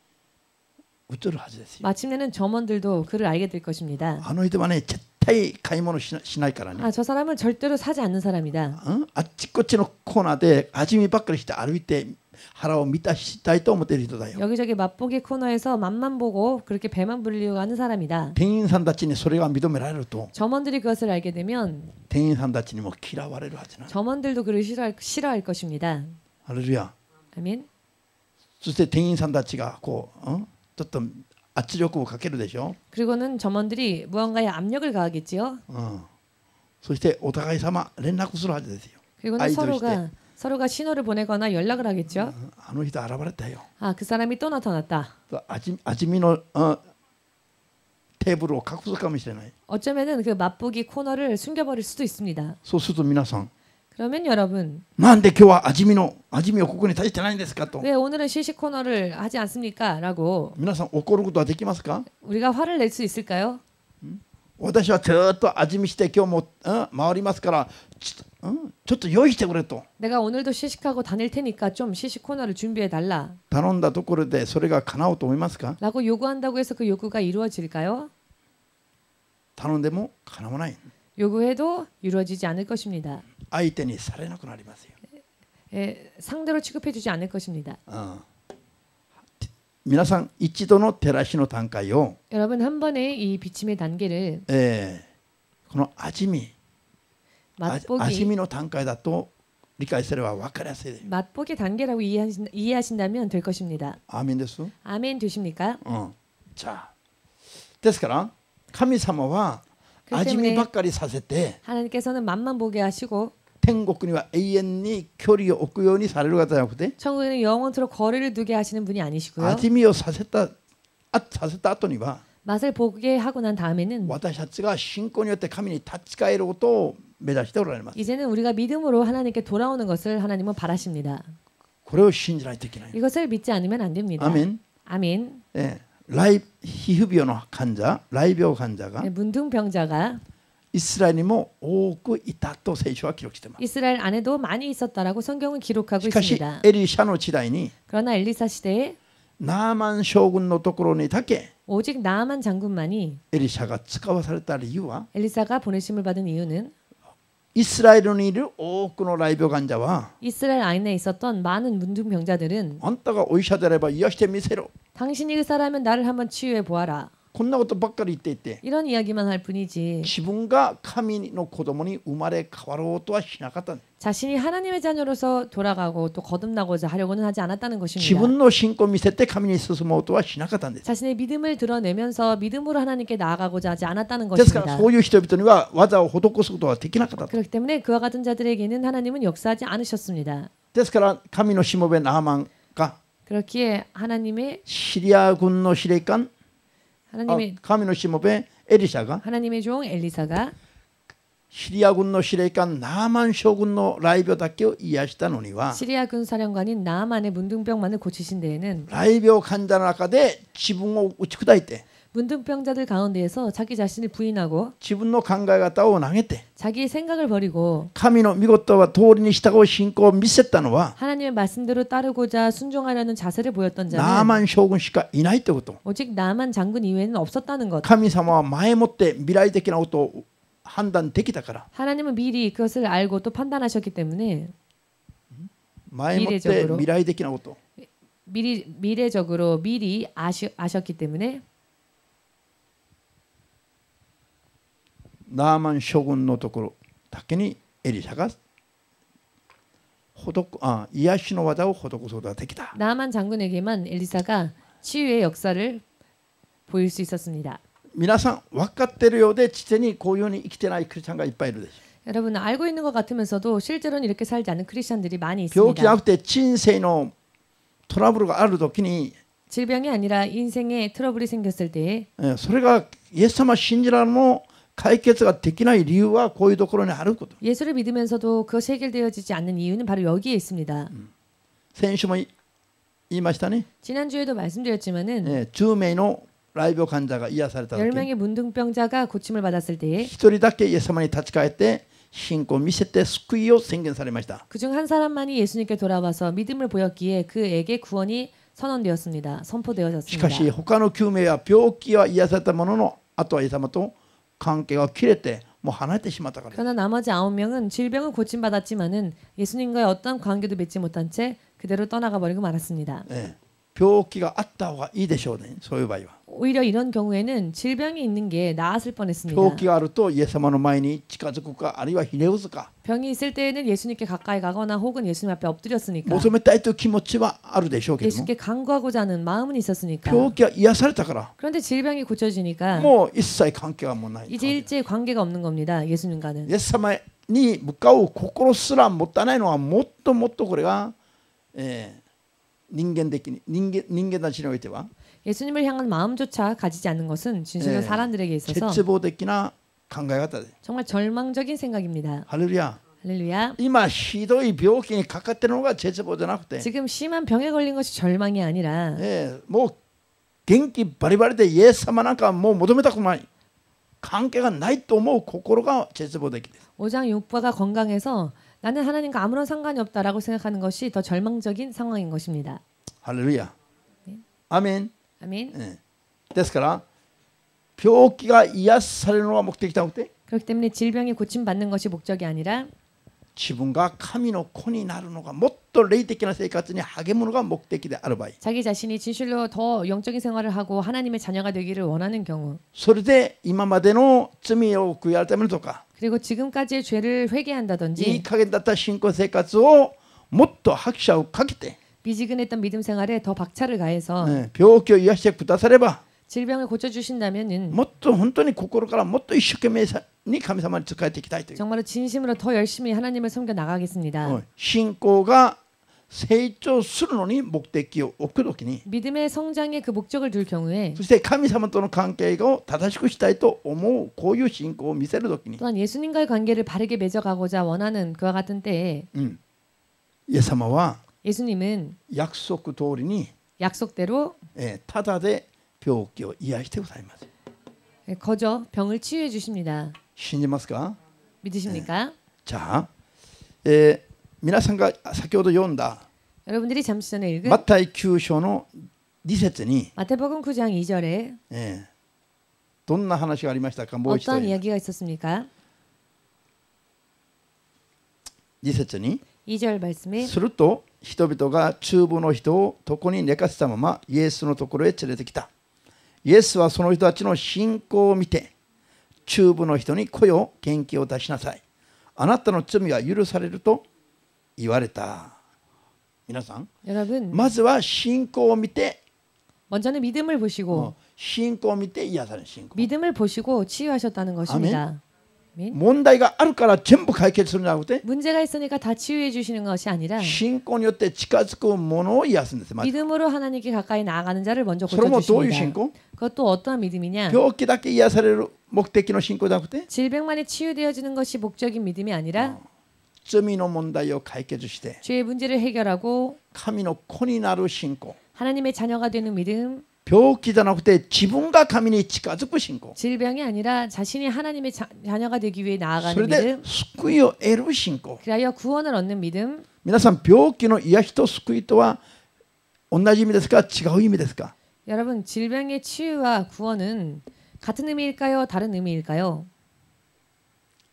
映るはずですよ。 마침내는 점원들도 그를 알게 될 것입니다. あの人はね絶対買い物しないからね、 아, 저 사람은 절대로 사지 않는 사람이다. あっちこっちのコーナーで味見ばっかりして歩いて腹を満たしたいと思っている人だよ。 여기저기 맛보기 코너에서 맛만 보고 그렇게 배만 불리려고 하는 사람이다. 店員さんたちにそれが認められると、 점원들이 그것을 알게 되면 店員さんたちにも嫌われるはずな。 점원들도 그를 싫어할 것입니다. ハレルヤ。 아멘. そして店員さんたちがこう、ちょっと圧力をかけるでしょ。 그리고는 점원들이 무언가에 압력을 가하겠지요. そしてお互い様連絡するはずですよ。 그리고는 合図して 서로가 신호를 보내거나 연락을 하겠죠. あの人現れたよ。 아, 그 사람이 또 나타났다. 味見のテーブルを隠すかもしれない。 어쩌면은 그 맛보기 코너를 숨겨버릴 수도 있습니다. そうすると皆さん、 그러면 여러분, なんで今日は味見をここに立ててないんですかと、 왜 오늘은 시식 코너를 하지 않습니까? 라고 皆さん怒ることはできますか？ 우리가 화를 낼 수 있을까요? 私はずっと味見して今日も、回りますからちょっと用意してくれと 내가 오늘도 시식하고 다닐 테니까 좀 시식 코너를 준비해 달라. 頼んだところでそれが叶うと思いますか？ 라고 요구한다고 해서 그 요구가 이루어질까요? 頼んでも叶わない。 요구해도 이루어지지 않을 것입니다. 相手にされなくなりますよ。 상대로 취급해주지 않을 것입니다. 皆さん一度の照らしの段階を、 여러분 한 번의 이 비침의 단계를 この味見 맛보기 の段階だと理解すれば分かりやすいです。 맛보기 단계라고 이해하신다면 될 것입니다. アーメンです。 아멘 되십니까? じゃあですから神様は味見ばっかりさせて 하나님께서는 맛만 보게 하시고 天国には永遠に距離を置くようにされる方じゃなくて、 천국에는 영원토록 거리를 두게 하시는 분이 아니시고요. 味見をさせた後には 맛을 보게 하고 난 다음에는 私たちが信仰によって神に立ち返ることを目指しておられます。 이제는 우리가 믿음으로 하나님께 돌아오는 것을 하나님은 바라십니다. これを信じないといけない。 이것을 믿지 않으면 안 됩니다. 아멘. 아멘. 皮膚病の患者、雷病患者が 문둥병자가 イスラエルにも多くいたと聖書は記録しています。 이스라엘 안에도 많이 있었다라고 성경은 기록하고 しかし 있습니다. エリシャの時代に 그러나 엘리사 시대에 ナーマン将軍のところにだけ 오직 나아만 장군만이 エリシャが使わされた理由は、 엘리사가 보내심을 받은 이유는 イスラエルにいる多くの雷病患者は 이스라엘 안에 있었던 많은 문둥병자들은 あんたがお医者であれば癒してみせろ、 당신이 의사라면 나를 한번 치유해 보아라. こんなことばっかり言っていて 이런 이야기만 할 뿐이지 自分が神の子供に生まれ変わろうとはしなかった。 자신이 하나님의 자녀로서 돌아가고 또 거듭나고자 하려고는 하지 않았다는 自 것입니다. 分の信仰を見せて神に進もうとはしなかったんです。 자신의 믿음을 드러내면서 믿음으로 하나님께 나아가고자 하지 않았다는 ですから 것입니다. そういう人々には技を施すことはできなかった。 그렇기 때문에 그와 같은 자들에게는 하나님은 역사하지 않으셨습니다. ですから神のしもべナーマンが 그렇기에 하나님의 シリア軍の司令官、神のしもべエリシャが 하나님의 종 엘리사가 シリア軍の司令官ナーマン将軍の雷病だけを癒したのには、 시리아 군 사령관인 나아만의 문둥병만을 고치신 데에는 雷病患者の中で自分を打ち砕いて 문둥병자들 가운데에서 자기 자신을 부인하고 自分の考え方を投げて 자기의 생각을 버리고 神の御言葉通りに従う信仰を見せたのは 하나님의 말씀대로 따르고자 순종하려는 자세를 보였던 ナーマ 자는 ン将軍しかいないということ。 오직 나만 장군 이외에는 없었다는 것. 神様は前もって未来的なことを判断できたから、 하나님은 미리 그것을 알고 또 판단하셨기 때문에 前もって未来的なこと、 미래적으로 미리 아셨기 때문에 ナーマン将軍のところだけにエリシャが癒しの技を施すことができた。 나만 장군에게만 엘리사가 치유의 역사를 보일 수 있었습니다. 皆さん分かっているようで実にこういうように生きてないクリスチャンがいっぱいいるでしょ。 여러분 알고 있는 것 같으면서도 실제로는 이렇게 살지 않는 크리스천들이 많이 病気じゃ 있습니다. なくて人生のトラブルがある時に 질병이 아니라 인생에 트러블이 생겼을 때 それがイエス様信じられも解決ができない理由はこういうところにあること。 예수를 믿으면서도 그것이 해결되어지지 않는 이유는 바로 여기에 있습니다. 先週も言いましたね。 지난주에도 말씀드렸지만은 10名の라이病患者が癒された時 10명의 문둥병자가 고침을 받았을 때에 一人だけイエス様に立ち返って信仰を見せて救いを宣言されました。 그중 한 사람만이 예수님께 돌아와서 믿음을 보였기에 그에게 구원이 선언되었습니다. し 선포되어졌습니다. かし他の9名は病気は癒されたもののあとはイエス様と関係が切れてもう離れてしまったから。 그러나 나머지 9명은 질병을 고침받았지만은 예수님과의 어떤 관계도 맺지 못한 채 그대로 떠나가 버리고 말았습니다. 病気があった方がいいでしょうね。そういう場合は 오히려 이런 경우에는 질병이 있는 게 나았을 뻔했습니다. 病気があるとイエス様の前に近づくかあるいはひれ伏すか 병이 있을 때에는 예수님께 가까이 가거나 혹은 예수님 앞에 엎드렸으니까 求めたいという気持ちはあるでしょうけども 예수님께 간구하고자 하는 마음은 있었으니까 病気は癒されたから 그런데 질병이 고쳐지니까 もう一切関係はもうない。 이제 일제히 관계가 없는 겁니다. 예수님과는. イエス様に向かう心すら持たないのはもっともっとこれが、人間的に人間たちにおいては 예수님을 향한 마음조차 가지지 않는 것은 진실로 사람들에게 있어서 絶望的な考え方で 정말 절망적인 생각입니다. ハレルヤ。 할렐루야. 今ひどい病気にかかってるのが絶望じゃなくて、 지금 심한 병에 걸린 것이 절망이 아니라 もう元気バリバリでイエス様なんかもう求めたくない関係がないと思う心が絶望的です。 오장 육부가 건강해서 나는 하나님과 아무런 상관이 없다라고 생각하는 것이 더 절망적인 상황인 것입니다. ハレルヤ。アメン。 아멘. ですから病気が癒されるのが目的じゃなくて 그렇기 때문에 질병이 고침받는 것이 목적이 아니라 自分が神の子になるのがもっと霊的な生活に励むのが目的である場合 자기 자신이 진실로 더 영적인 생활을 하고 하나님의 자녀가 되기를 원하는 경우 それで今までの罪を悔い改めるとか 그리고 지금까지의 죄를 いい 회개한다든지 加減だった信仰生活をもっと拍車をかけて 미지근했던 믿음 생활에 더 박차를 가해서 病気を癒してくだされば 질병을 고쳐주신다면은 もっと本当に心からもっと一生懸命に神様に仕えていきたいという 정말로 진심으로 더 열심히 하나님을 섬겨 나가겠습니다. 信仰が成長するのに目的を置くときに 믿음의 성장에 그 목적을 둘 경우에 そして神様との関係を正しくしたいと思うこういう信仰を見せるときに 또한 예수님과의 관계를 바르게 맺어가고자 원하는 그와 같은 때에 イエス様は 예수님은 約束通りに 약속대로 ただで病気を癒してくださいます。 거저 병을 치유해 주십니다. 信じますか？ 믿으십니까? じゃあ、皆さんが先ほど読んだ 여러분들이 잠시 전에 읽은 マタイ9章の2節に、 마태복음 9장 2절에 どんな話がありましたか？もう一度 어떠한 이야기가 있었습니까? 2節に 2절 말씀에 すると人々が中部の人を床に寝かせたままイエスのところへ連れてきた。イエスはその人たちの信仰を見て中部の人に声を元気を出しなさい。あなたの罪は許されると言われた。皆さん、 여러분 まずは信仰を見て 먼저는 믿음을 보시고 信仰を見て癒される信仰。 믿음을 보시고 치유하셨다는 것입니다. 아멘. 問題があるから全部解決するんじゃなくて 문제가 있으니까 다 치유해 주시는 것이 아니라 信仰によって近づくものを癒すんです。まず 믿음으로 하나님께 가까이 나아가는 자를 먼저 それもどういう 고쳐주십니다. 信仰？ 그것도 어떠한 믿음이냐? 病気だけ癒される目的の信仰じゃなくて 질병만이 치유되어지는 것이 목적인 믿음이 아니라 罪の問題を解決して 죄의 문제를 해결하고 神の子になる信仰。 하나님의 자녀가 되는 믿음, 病気じゃなくて自分が神に近づく信仰。 질병이 아니라 자신이 하나님의 자녀가 되기 위해 そ 나아가는 れで 믿음, 救いを得る信仰。 그리하여 구원을 얻는 믿음. 皆さん、病気の癒しと救いとは同じ意味ですか？違う意味ですか？ 여러분, 질병의 치유와 구원은 같은 의미일까요? 다른 의미일까요?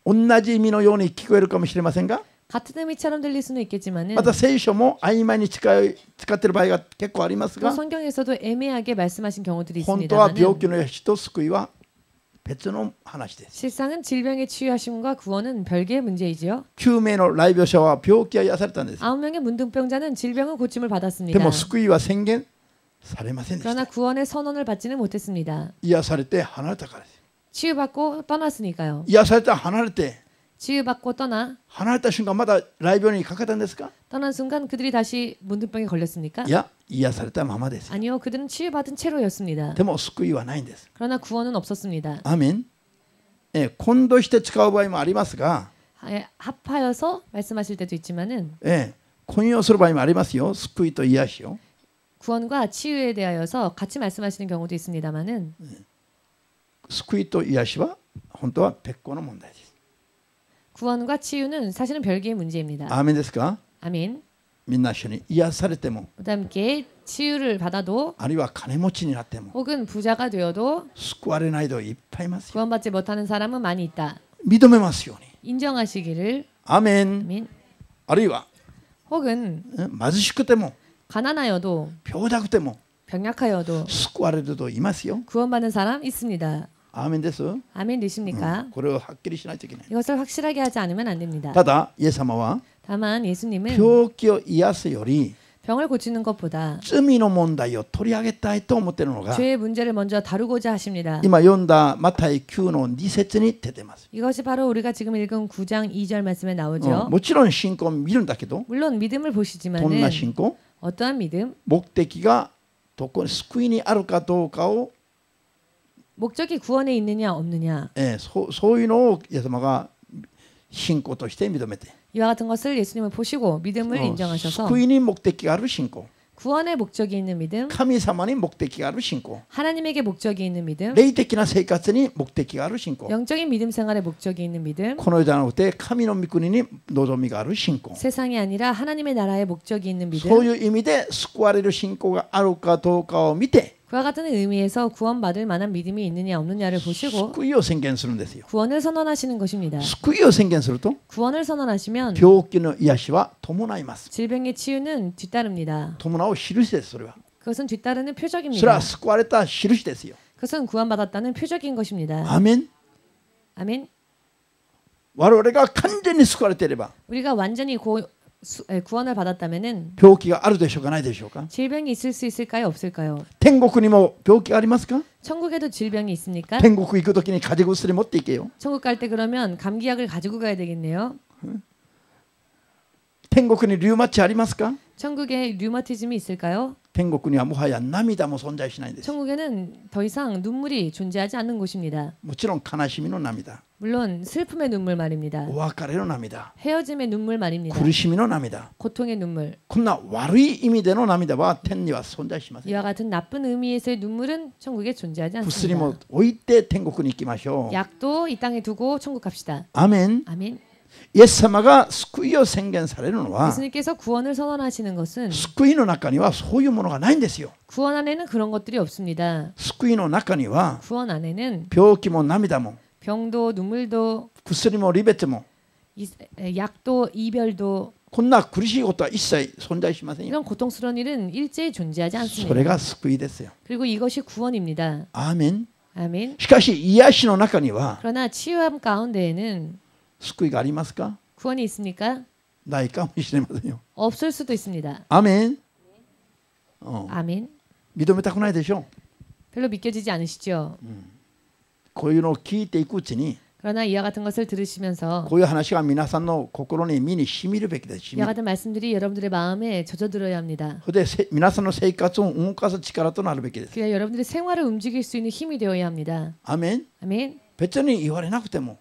同じ意味のように聞こえるかもしれませんが、 같은 의미처럼 들릴 수는 있겠지만은 また聖書も曖昧に使っている場合が結構あります 또 が、 성경에서도 애매하게 말씀하신 경우들이 本当は病 있습니다만 気の癒しと救いは別の話です。 실상은 질병의 치유하심과 구원은 별개의 문제이지요. 9名の来病者は病気が癒されたんです。 9명의 문둥병자는 질병은 고침을 で 받았습니다. も救いは宣言されませんでし 그러나 た。 구원의 선언을 받지는 못했습니다. 癒されて離れたからです。 치유받고 떠났으니까요. 癒された離れて 치유받고 떠나 離れた瞬間まだ来病にかかったんですか？ 떠난 순간 그들이 다시 문둥병에 걸렸습니까? いや、癒されたままです。 아니요, 그들은 치유받은 채로였습니다. でも救いはないんです。 그러나 구원은 없었습니다. アーメン。混同して使う場合もありますが、 합하여서 말씀하실 때도 있지만은 混用する場合もありますよ。救いと癒しを。 구원과 치유에 대하여서 같이 말씀하시는 경우도 있습니다만은 救いと癒しは本当は別個の問題です。 구원과 치유는 사실은 별개의 문제입니다. アーメンですか？ 아멘. みんな一緒に癒されても、 함께 치유를 받아도 あるいは金持ちになっても 혹은 부자가 되어도 救われない人いっぱいいますよ。 구원받지 못하는 사람은 많이 있다. 認めますように。 인정하시기를. アーメン。 아멘. あるいは 혹은 貧しくても 가난하여도 病弱でも 병약하여도 救われる人いますよ。 구원받는 사람 있습니다. アーメンです。 아멘 되십니까? これをはっきりしないといけない。 이것을 확실하게 하지 않으면 안 됩니다. ただ、イエス様は 다만 예수님은 病気を癒すより 병을 고치는 것보다 罪の問題を取り上げたいと思っているのが 죄의 문제를 먼저 다루고자 하십니다. 今読んだマタイ9の2節に出てます。 이것이 바로 우리가 지금 읽은 9장 2절 말씀에 나오죠. もちろん信仰を見るんだけど、 물론 믿음을 どんな 보시지만은 信仰？ 어떠한 믿음? 目的がどこに救いにあるかどうかを、 목적이 구원에 있느냐 없느냐. そういうのをイエス様が信仰として認めて、 이와 같은 것을 예수님을 보시고 믿음을 인정하셔서 救いに目的がある信仰、 구원의 목적이 있는 믿음, 神様に目的がある信仰、 하나님에게 목적이 있는 믿음, 霊的な生活に目的がある信仰、 영적인 믿음 생활에 목적이 있는 믿음, この世じゃなくて神の御国に望みがある信仰、 세상이 아니라 하나님의 나라에 목적이 있는 믿음. そういう意味で救われる信仰があるかどうかを見て 그와 같은 의미에서 구원받을 만한 믿음이 있느냐 없느냐를 보시고 救いを宣言するんですよ。 구원을 선언하시는 것입니다. 救いを宣言すると 구원을 선언하시면 病気の癒しは伴います。 질병의 치유는 뒤따릅니다. 伴う印です。それは 그것은 뒤따르는 それ 표적입니다. は救われた印ですよ。 그것은 구원받았다는 표적인 것입니다. アーメン。 아멘. 我々が完全に救われていれば 우리가 완전히 구원을 받았다면은 病気があるでしょうかないでしょうか。 질병이 있을 수 있을까요 없을까요? 天国にも病気がありますか。 천국에도 질병이 있습니까? 天国行くときに風邪薬持っていけよ。 천국 갈 때 그러면 감기약을 가지고 가야 되겠네요. 天国にリウマチありますか。 천국에 류마티즘이 있을까요? 天国にはもはや涙も存在しないんです。 천국에는 더 이상 눈물이 존재하지 않는 곳입니다. もちろん悲しみの涙、 물론 슬픔의 눈물 말입니다. お別れの涙、 헤어짐의 눈물 말입니다. 苦しみの涙、 고통의 눈물. こんな悪い意味での涙は天には存在しません。 이와 같은 나쁜 의미에서의 눈물은 천국에 존재하지 薬も 않습니다. 置いて天国に行きましょう。 약도 이 땅에 두고 천국 갑시다. アーメン。 아멘. イエス様が救いを宣言されるのは 예수님께서 구원을 선언하시는 것은 救いの中にはそういうものがないんですよ。 구원 안에는 그런 것들이 없습니다. 救いの中には 구원 안에는 病気も涙も 병도 눈물도 薬も離別も 약도 이별도 こんな苦しいことは一切存在しませんよ。 이런 고통스러운 일은 일제히 존재하지 それ 않습니다. が救いですよ。 그리고 이것이 구원입니다. アーメン。 아멘. しかし癒しの中には 그러나 치유함 가운데에는 救いがありますか。 구원이 있습니까? ないかもしれませんよ。 없을 수도 있습니다. アーメン。 아멘. 認めたくないでしょ。 별로 믿겨지지 않으시죠? こういうのを聞いていくうちに 그러나 이와 같은 것을 들으시면서 こういう話が皆さんの心に身に染みるべきです。 이와 같은 말씀들이 여러분들의 마음에 젖어들어야 합니다. それで皆さんの生活を動かす力となるべきです。 그래야 여러분들의 생활을 움직일 수 있는 힘이 되어야 합니다. アーメン。 아멘. 別に言われなくても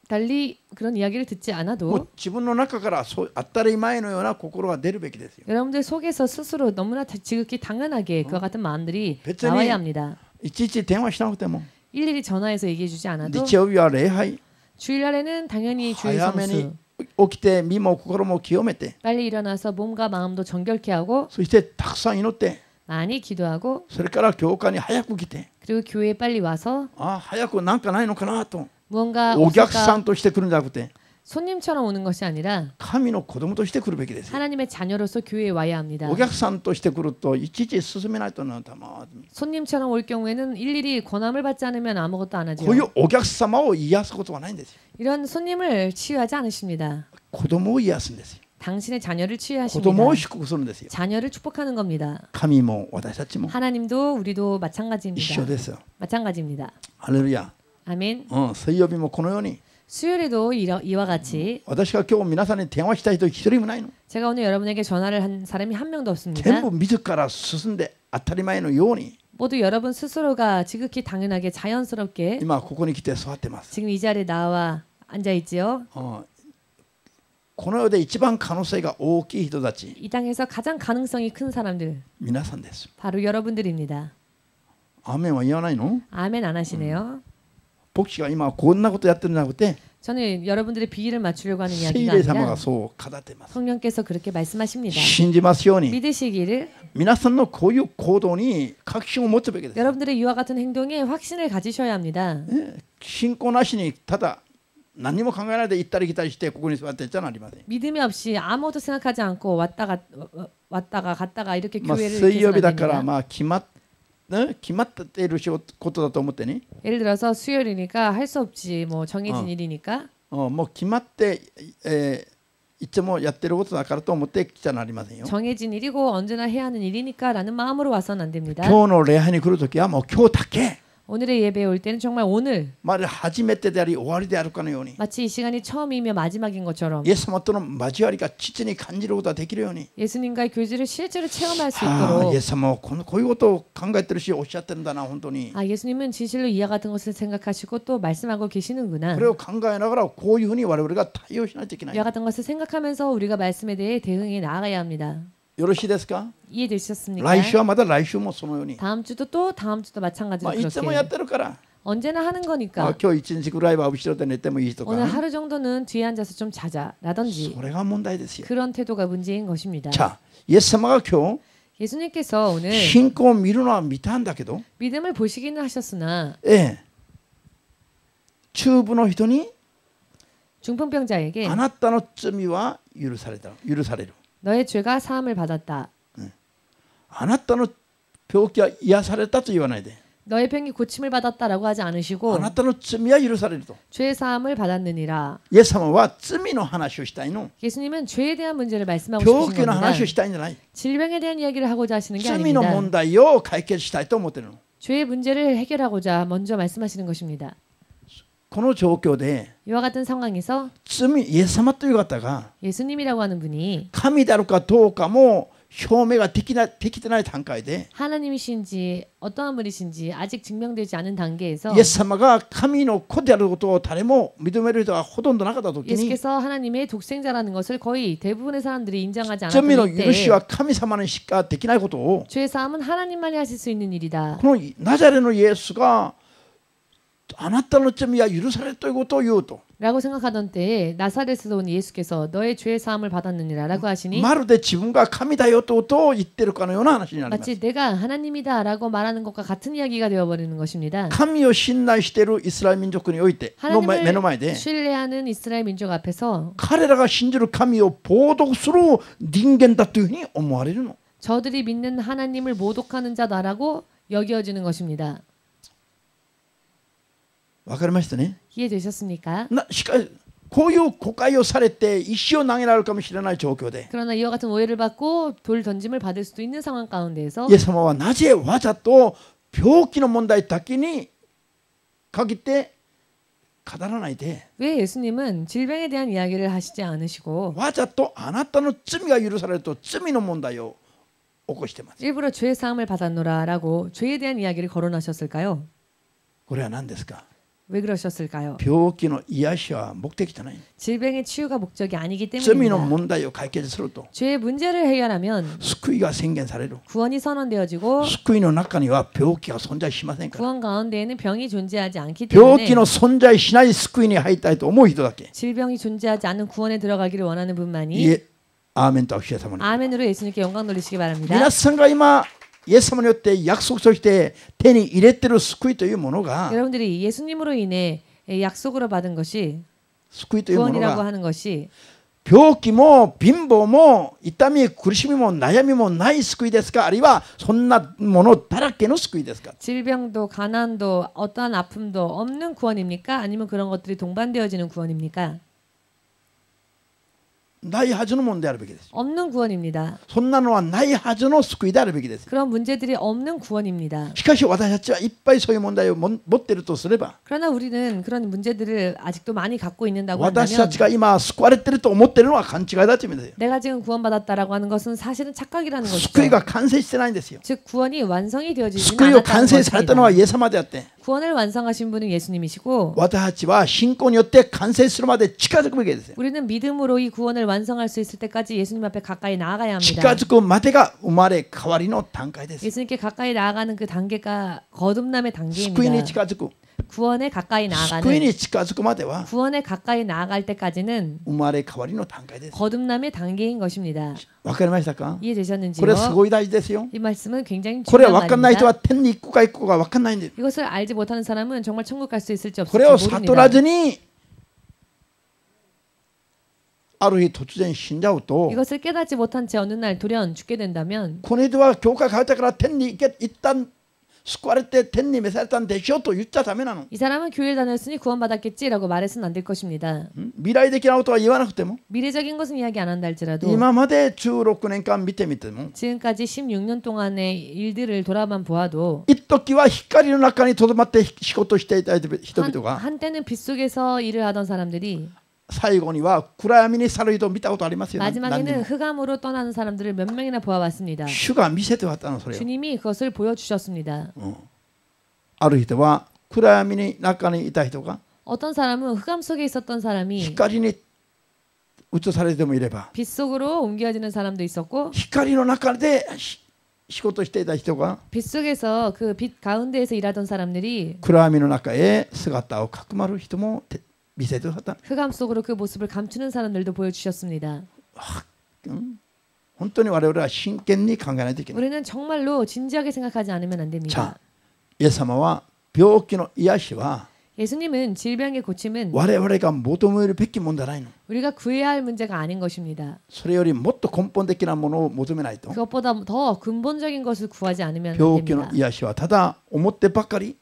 달리 그런 이야기를 듣지 もう 않아도 自分の中からそう当たり前のような心が出るべきですよ。 여러분들 속에서 스스로 너무나 지극히 당연하게 그와 같은 마음들이別に 나와야 합니다. いちいち電話しなくても 일일이 전화해서 얘기해주지 않아도 日曜日は礼拝 주일날에는 당연히 주일 早めに 성수 起きて身も心も清めて 빨리 일어나서 몸과 마음도 정결케 하고 そしてたくさん祈って 많이 기도하고 それから教会に早く来て 그리고 교회에 빨리 와서 早くなんかないのかなと 무언가 お客 없을까 さんとして来るんじゃなくて 손님처럼 오는 것이 아니라 神の子供として来るべきですよ。 하나님의 자녀로서 교회에 와야 합니다. お客さんとして来るといちいち進めないとなたま 손님처럼 올 경우에는 일일이 권함을 받지 않으면 아무것도 안 하죠. こういうお客様を癒すことはないんですよ。 이런 손님을 치유하지 않으십니다. 子供を癒すんですよ。 당신의 자녀를 子 치유하십니다. 供を祝福するんですよ。 자녀를 축복하는 겁니다. 神も私たちも 하나님도 우리도 一 마찬가지입니다. 緒ですよ。 마찬가지입니다. ハレルヤ。 아멘. 水曜日もこのように 수요일에도 이와 같이 私が今日皆さんに電話したい人一人もないの。 제가 오늘 여러분에게 전화를 한 사람이 한 명도 全 없습니다. 部自ら進んで当たり前のように 모두 여러분 스스로가 지극히 당연하게 자연스럽게 今ここに来て座ってます。 지금 이 자리에 나와 앉아 있지요. この世で一番可能性が大きい人たち 이 땅에서 가장 가능성이 큰 사람들 皆さんです。 바로 여러분들입니다. アーメンは言わないの？ 아멘 안 하시네요. 牧師が今こんなことやってるんじゃなくて 저는 여러분들의 비위를 맞추려고 하는 聖 이야기가 霊様 아니라 がそう語っています。 성령께서 그렇게 말씀하십니다. 信じますように 믿으시기를 皆さんのこういう行動に確信を持つべきです。 여러분들의 이와 같은 행동에 확신을 가지셔야 합니다. 信仰なしにただ何も考えないで行ったり来たりしてここに座っていっちゃなりません。 믿음이 없이 아무것도 생각하지 않고 왔다가 갔다가 이렇게 まあ 교회를 水 이렇게 曜 해서는 日だ 안 から 됩니다. まあ決まっていることだと思ってね。 예를 들어서 수요일이니까 할 수 없지 뭐 정해진 일이니까 もう決まって、いつもやってることだからと思って来ちゃなりませんよ。 정해진 일이고 언제나 해야 하는 일이니까라는 마음으로 와서는 안 됩니다. 今日の礼拝に来るときはもう今日だけ 오늘의 예배에 올 때는 정말 오늘 まる初めてであり終わりであるかのように 마치 이 시간이 처음이며 마지막인 것처럼 イエス様との交わりが父に感じることができるように 예수님과의 교제를 실제로 체험할 수 イ 있도록 エス様はこういうことを考えてるしおっしゃってるんだな本当に 예수님은 진실로 이와 같은 것을 생각하시고 또 말씀하고 계시는구나. これを考えながらこういうふうに我々が対応しないといけない 이와 같은 것을 생각하면서 우리가 말씀에 대해 대응해 나아가야 합니다. よろしいですか 이해되셨습니까? 来週はまた来週もそのように 다음 주도 또 다음 주도 마찬가지로 いつもやっ 그렇게 てるから 언제나 하는 거니까 今日一日ぐらいは後ろで寝てもいいとか 오늘 하루 정도는 뒤에 앉아서 좀 자자라든지 それが問題ですよ 그런 태도가 문제인 것입니다. じゃあイエス様が今 예수님께서 오늘 日信仰を見るのは見たんだけど 믿음을 보시기는 하셨으나 中部の人に 중풍병자에게 あなたの罪は許される 너의 죄가 사함을 받았다. あなたの病気は癒されたと言わないで 너의 병이 고침을 받았다라고 하지 あ 않으시고 なたの罪は許されると 죄 사함을 받았느니라. イエス様は罪の話をしたいの 예수님은 죄에 대한 문제를 말씀하고 病 싶으신 気の 겁니다. 話をしたいんじゃない 질병에 대한 이야기를 하고자 하시는 게 罪の 아닙니다. 問題を解決したいと思ってるの 죄의 문제를 해결하고자 먼저 말씀하시는 것입니다. この状況で 이와 같은 상황에서 イエス様という方が 예수님이라고 하는 분이 神であるかどうかも証明ができてない段階で 하나님이신지 어떠한 분이신지 아직 증명되지 않은 단계에서 イエス様が神の子であることを誰も認める人がほとんどなかった時に 예수께서 하나님의 독생자라는 것을 거의 대부분의 사람들이 인정하지 罪の 않았던 許し 이때 は神様にしかできないことを 죄 사함은 하나님만이 하실 수 있는 일이다. このナザレのイエスがあなたの罪は許されるということを言うと 라고 생각하던 때에 나사렛에서 온 예수께서 너의 죄 사함을 받았느니라 라고 하시니 まるで自分が神だよとを言ってるかのような話になります 마치 내가 하나님이다 라고 말하는 것과 같은 이야기가 되어버리는 것입니다. 神を信頼しているイスラエル民族においての目の前 하나님을 で 신뢰하는 이스라엘 민족 앞에서 彼らが信じる神を冒涜する人間だというふうに思われるの 저들이 믿는 하나님을 모독하는 자다라고 여겨지는 것입니다. わかりましたね 이해되셨습니까? しかしこういう誤解をされて石を投げられるかもしれない状況で 그러나 이와 같은 오해를 받고 돌 던짐을 받을 수도 있는 상황 가운데에서 イエス様はなぜわざと病気の問題だけに限って語らないで 왜 예수님은 질병에 대한 이야기를 하시지 않으시고 わざとあなたの罪が許されると罪の問題を起こしています 일부러 죄 사함을 받았노라라고 죄에 대한 이야기를 거론하셨을까요? これは何ですか 왜 그러셨을까요? 病気の癒しは目的じゃない 질병의 치유가 목적이 아니기 罪の 때문입니다. 問題を解決すると 죄의 문제를 해결하면 救いが宣言される 구원이 선언되어지고 救いの中には病気が存在しませんから 구원 가운데에는 병이 존재하지 않기 病 때문에 気の存在しない救いに入りたいと思う人だけ 질병이 존재하지 않은 구원에 들어가기를 원하는 분만이 いえアーメンとおっしゃい様に 아멘으로 예수님께 영광 돌리시기 바랍니다. 皆さんが今イエス様によって約束として手に入れている救いというものが 여러분들이 예수님으로 인해 약속으로 받은 것이 救いというもの 구원이라고 が 하는 것이 病気も貧乏も痛み苦しみも悩みもない救いですか、あるいはそんなものだらけの救いですか。 질병도 가난도 어떠한 아픔도 없는 구원입니까? 아니면 그런 것들이 동반되어지는 구원입니까? ないはずのものであるべきです。 없는 구원입니다. そんなのはないはずの救いであるべきです。 그런 문제들이 없는 구원입니다. しかし私たちはいっぱいそういう問題を持っているとすれば、 그러나 우리는 그런 문제들을 아직도 많이 갖고 있는다고 私た 한다면 ちが今救われていると思っているのは勘違いだという意味ですよ。 내가 지금 구원받았다라고 하는 것은 사실은 착각이라는 救い 것이죠. が完成してないんですよ。 즉 구원이 완성이 되어지지 救いを完 않았다는 成されたのは 것입니다. イエス様であって、 구원을 완성하신 분은 예수님이시고 私たちは信仰によって完成するまで近づくべきですよ。 우리는 믿음으로 이 구원을 완성할 수 있을 때까지 예수님 앞에 가까이 나아가야 近 합니다. づくまでが生まれ変わりの段階です。 예수님께 가까이 나아가는 그 단계가 거듭남의 救いに 단계입니다. 近づく、 구원에 가까이 救い 나아가는 に近づくまでは 구원에 가까이 나아갈 때까지는 生まれ変わりの段階です。 거듭남의 단계인 것입니다. わかりましたか？こ 이해되셨는지요? れすごい大事ですよ。 이 말씀은 굉장히 これ 중요한 は分かんない人は 말입니다. 天に行くか行くか分かんないんです。 이것을 알지 못하는 사람은 정말 천국 갈 수 있을지 これ 없을지 を悟ら 모릅니다. ずにある日突然死んじゃうと、 이것을 깨닫지 못한 채 어느 날 돌연 죽게 된다면 この人は教会変えたから天に行け、一旦救われて天に召されたんでしょと言っちゃダメなの。 이 사람은 교회를 다녔으니 구원받았겠지라고 말해서는 안 될 것입니다. 未来的なことは言わなくても、 미래적인 것은 이야기 안 한다 할지라도 今まで16年間見てみても、 지금까지 16년 동안의 일들을 돌아만 보아도 一時は光の中にとどまって仕事していた人々が 한때는 빛 속에서 일을 하던 사람들이 最後には暗闇に去る人を見たことありますよね。何人 마지막에는 も 흑암으로 떠나는 사람들을 몇 명이나 보아왔습니다. 主が見せてはったのそれを。 주님이 그것을 보여주셨습니다. ある人は暗闇に中にいた人が 어떤 사람은 흑암 속에 있었던 사람이 光に移されてもいれば、 빛 속으로 옮겨지는 사람도 있었고 光の中で仕事していた人が 빛 속에서 그 빛 가운데에서 일하던 사람들이 暗闇の中へ姿をかくまる人も見せてはった。 흑암 속으로 그 모습을 감추는 사람들도 보여주셨습니다. 本当に我々は真剣に考えないといけない。 우리는 정말로 진지하게 생각하지 않으면 안 됩니다. 자, イエス様は病気の癒しは 예수님은 질병의 고침은 我々が求めるべきものじゃないの。 우리가 구해야 할 문제가 아닌 것입니다. それよりもっと根本的なものを求めないと。 그것보다 더 근본적인 것을 구하지 않으면 안 病気の 됩니다. 癒しはただ表ばかり、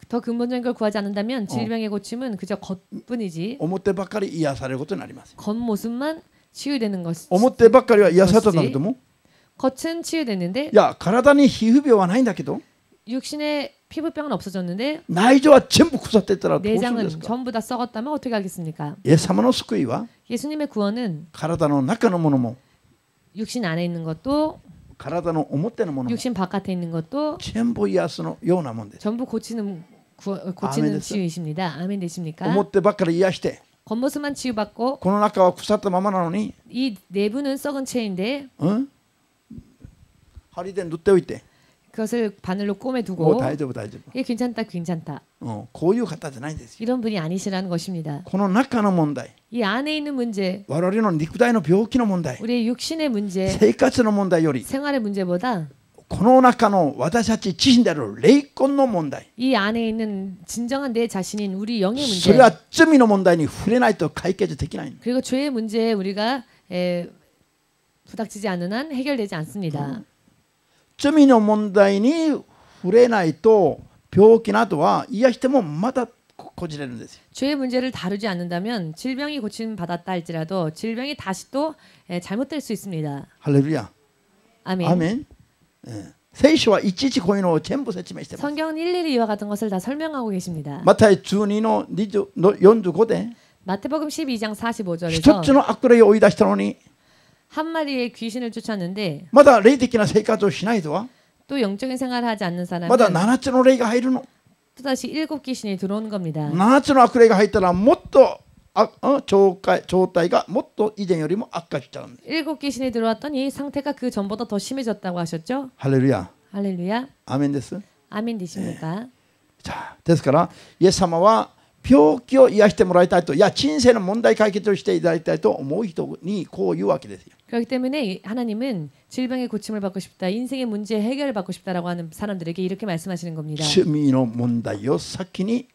더 근본적인 걸 구하지 않는다면 질병의 고침은 그저 겉뿐이지 表ばかり癒されることになります。 겉모습만 치유되는 것. 表ばっかりは癒されたんだけども、 겉은 치유됐는데 いや体に皮膚病はないんだけど、 육신에 피부병은 없어졌는데 内臓は全部腐っていったらどうするんです 내장은 か。 전부 다 썩었다면 어떻게 하겠습니까? イエス様の救いは 예수님의 구원은 体の中のものも 육신 안에 있는 것도 体の表のものも 육신 바깥에 있는 것도 全部癒すのようなもんです。 전부 고치는 아멘. 치유이십니다. 아멘 되십니까? 表ばっかり癒して、 겉모습만 치유받고 この中は腐ったままなのに、 이 내부는 썩은 채인데 針で塗っておいて、 그것을 바늘로 こう 꼬매두고 大丈夫大丈 이게 괜찮다 괜찮다 夫、こういう方じゃないんですよ。 이런 분이 아니시라는 것입니다. この中の問題、 이 안에 있는 문제, 我々の肉体の病気の問題、 우리의 육신의 문제, 生活の問題より、 생활의 문제보다 この中の私たち自身である霊魂の問題、 이 안에 있는 진정한 내 자신인 우리 영의 そ 문제 れは罪の問題に触れないと解決できない。 그리고 죄의 문제에 우리가 부닥치지 않는 한 해결되지 않습니다. 罪の問題に触れないと病気などは癒してもまたこじれるんですよ。 죄의 문제를 다루지 않는다면 질병이 고침 받았다 할지라도 질병이 다시 또 잘못될 수 있습니다. ハレルヤ。 아멘. アメン。聖書はいちいちこういうのを全部説明してます。 성경은 일일이 이와 같은 것을 다 설명하고 계십니다. マタイ12の45で 마태복음 12장 一 45절에서 つの悪霊を追い出したのに 한 마리의 귀신을 쫓았는데 まだ霊的な生活をしない人は 또 영적인 생활을 하지 않는 まだ 사람은 7つの霊が入るの。 또다시 7 귀신이 들어오는 겁니다. 7つの悪霊が入ったらもっと状態がもっと以前よりも悪化しちゃうんです。 7 귀신이 들어왔더니 상태가 그 전보다 더 심해졌다고 하셨죠? ハレルヤ。 할렐루야. アメンです。 아멘 되십니까? さあですからイエス様は病気を癒してもらいたいと、いや人生の問題解決をしていただきたいと思う人にこう言うわけですよ。 그렇기 때문에 하나님은 질병의 고침을 받고 싶다, 인생의 문제 해결을 받고 싶다라고 하는 사람들에게 이렇게 말씀하시는 겁니다. 罪の問題を先に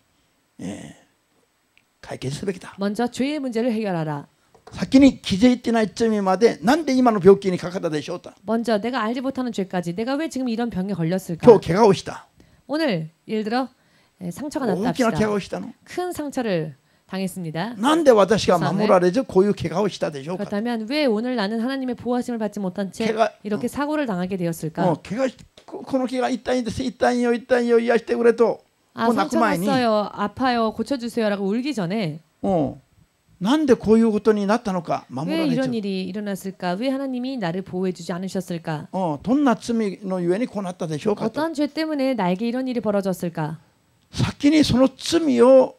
解決すべきだ。 먼저 죄의 문제를 해결하라. 先に気づいてない罪までなんで今の病気にかかったでしょうか。 먼저 내가 알지 못하는 죄까지 내가 왜 지금 이런 병에 걸렸을까? 今日怪我をした。 오늘 예를 들어 상처가 大 났다 きな怪我 합시다. をしたの。 큰 상처를 당했습니다. なんで私が守られずこういう怪我をしたでしょうか。 그렇다면 왜 오늘 나는 하나님의 보호하심을 받지 못한 채 걔가- 이렇게 사고를 당하게 되었을까? 怪我しこの怪我痛いんです痛いよ痛いよ癒してくれと 아 もう泣く 상처 前に 났어요. 아파요. 고쳐주세요라고 울기 전에 なんでこういうことになったのか守 왜 られ 이런 ず 일이 일어났을까? 왜 하나님이 나를 보호해주지 않으셨을까? どんな罪のゆえにこうなったでしょうかと 어떤 죄 때문에 나에게 이런 일이 벌어졌을까? 先にその罪を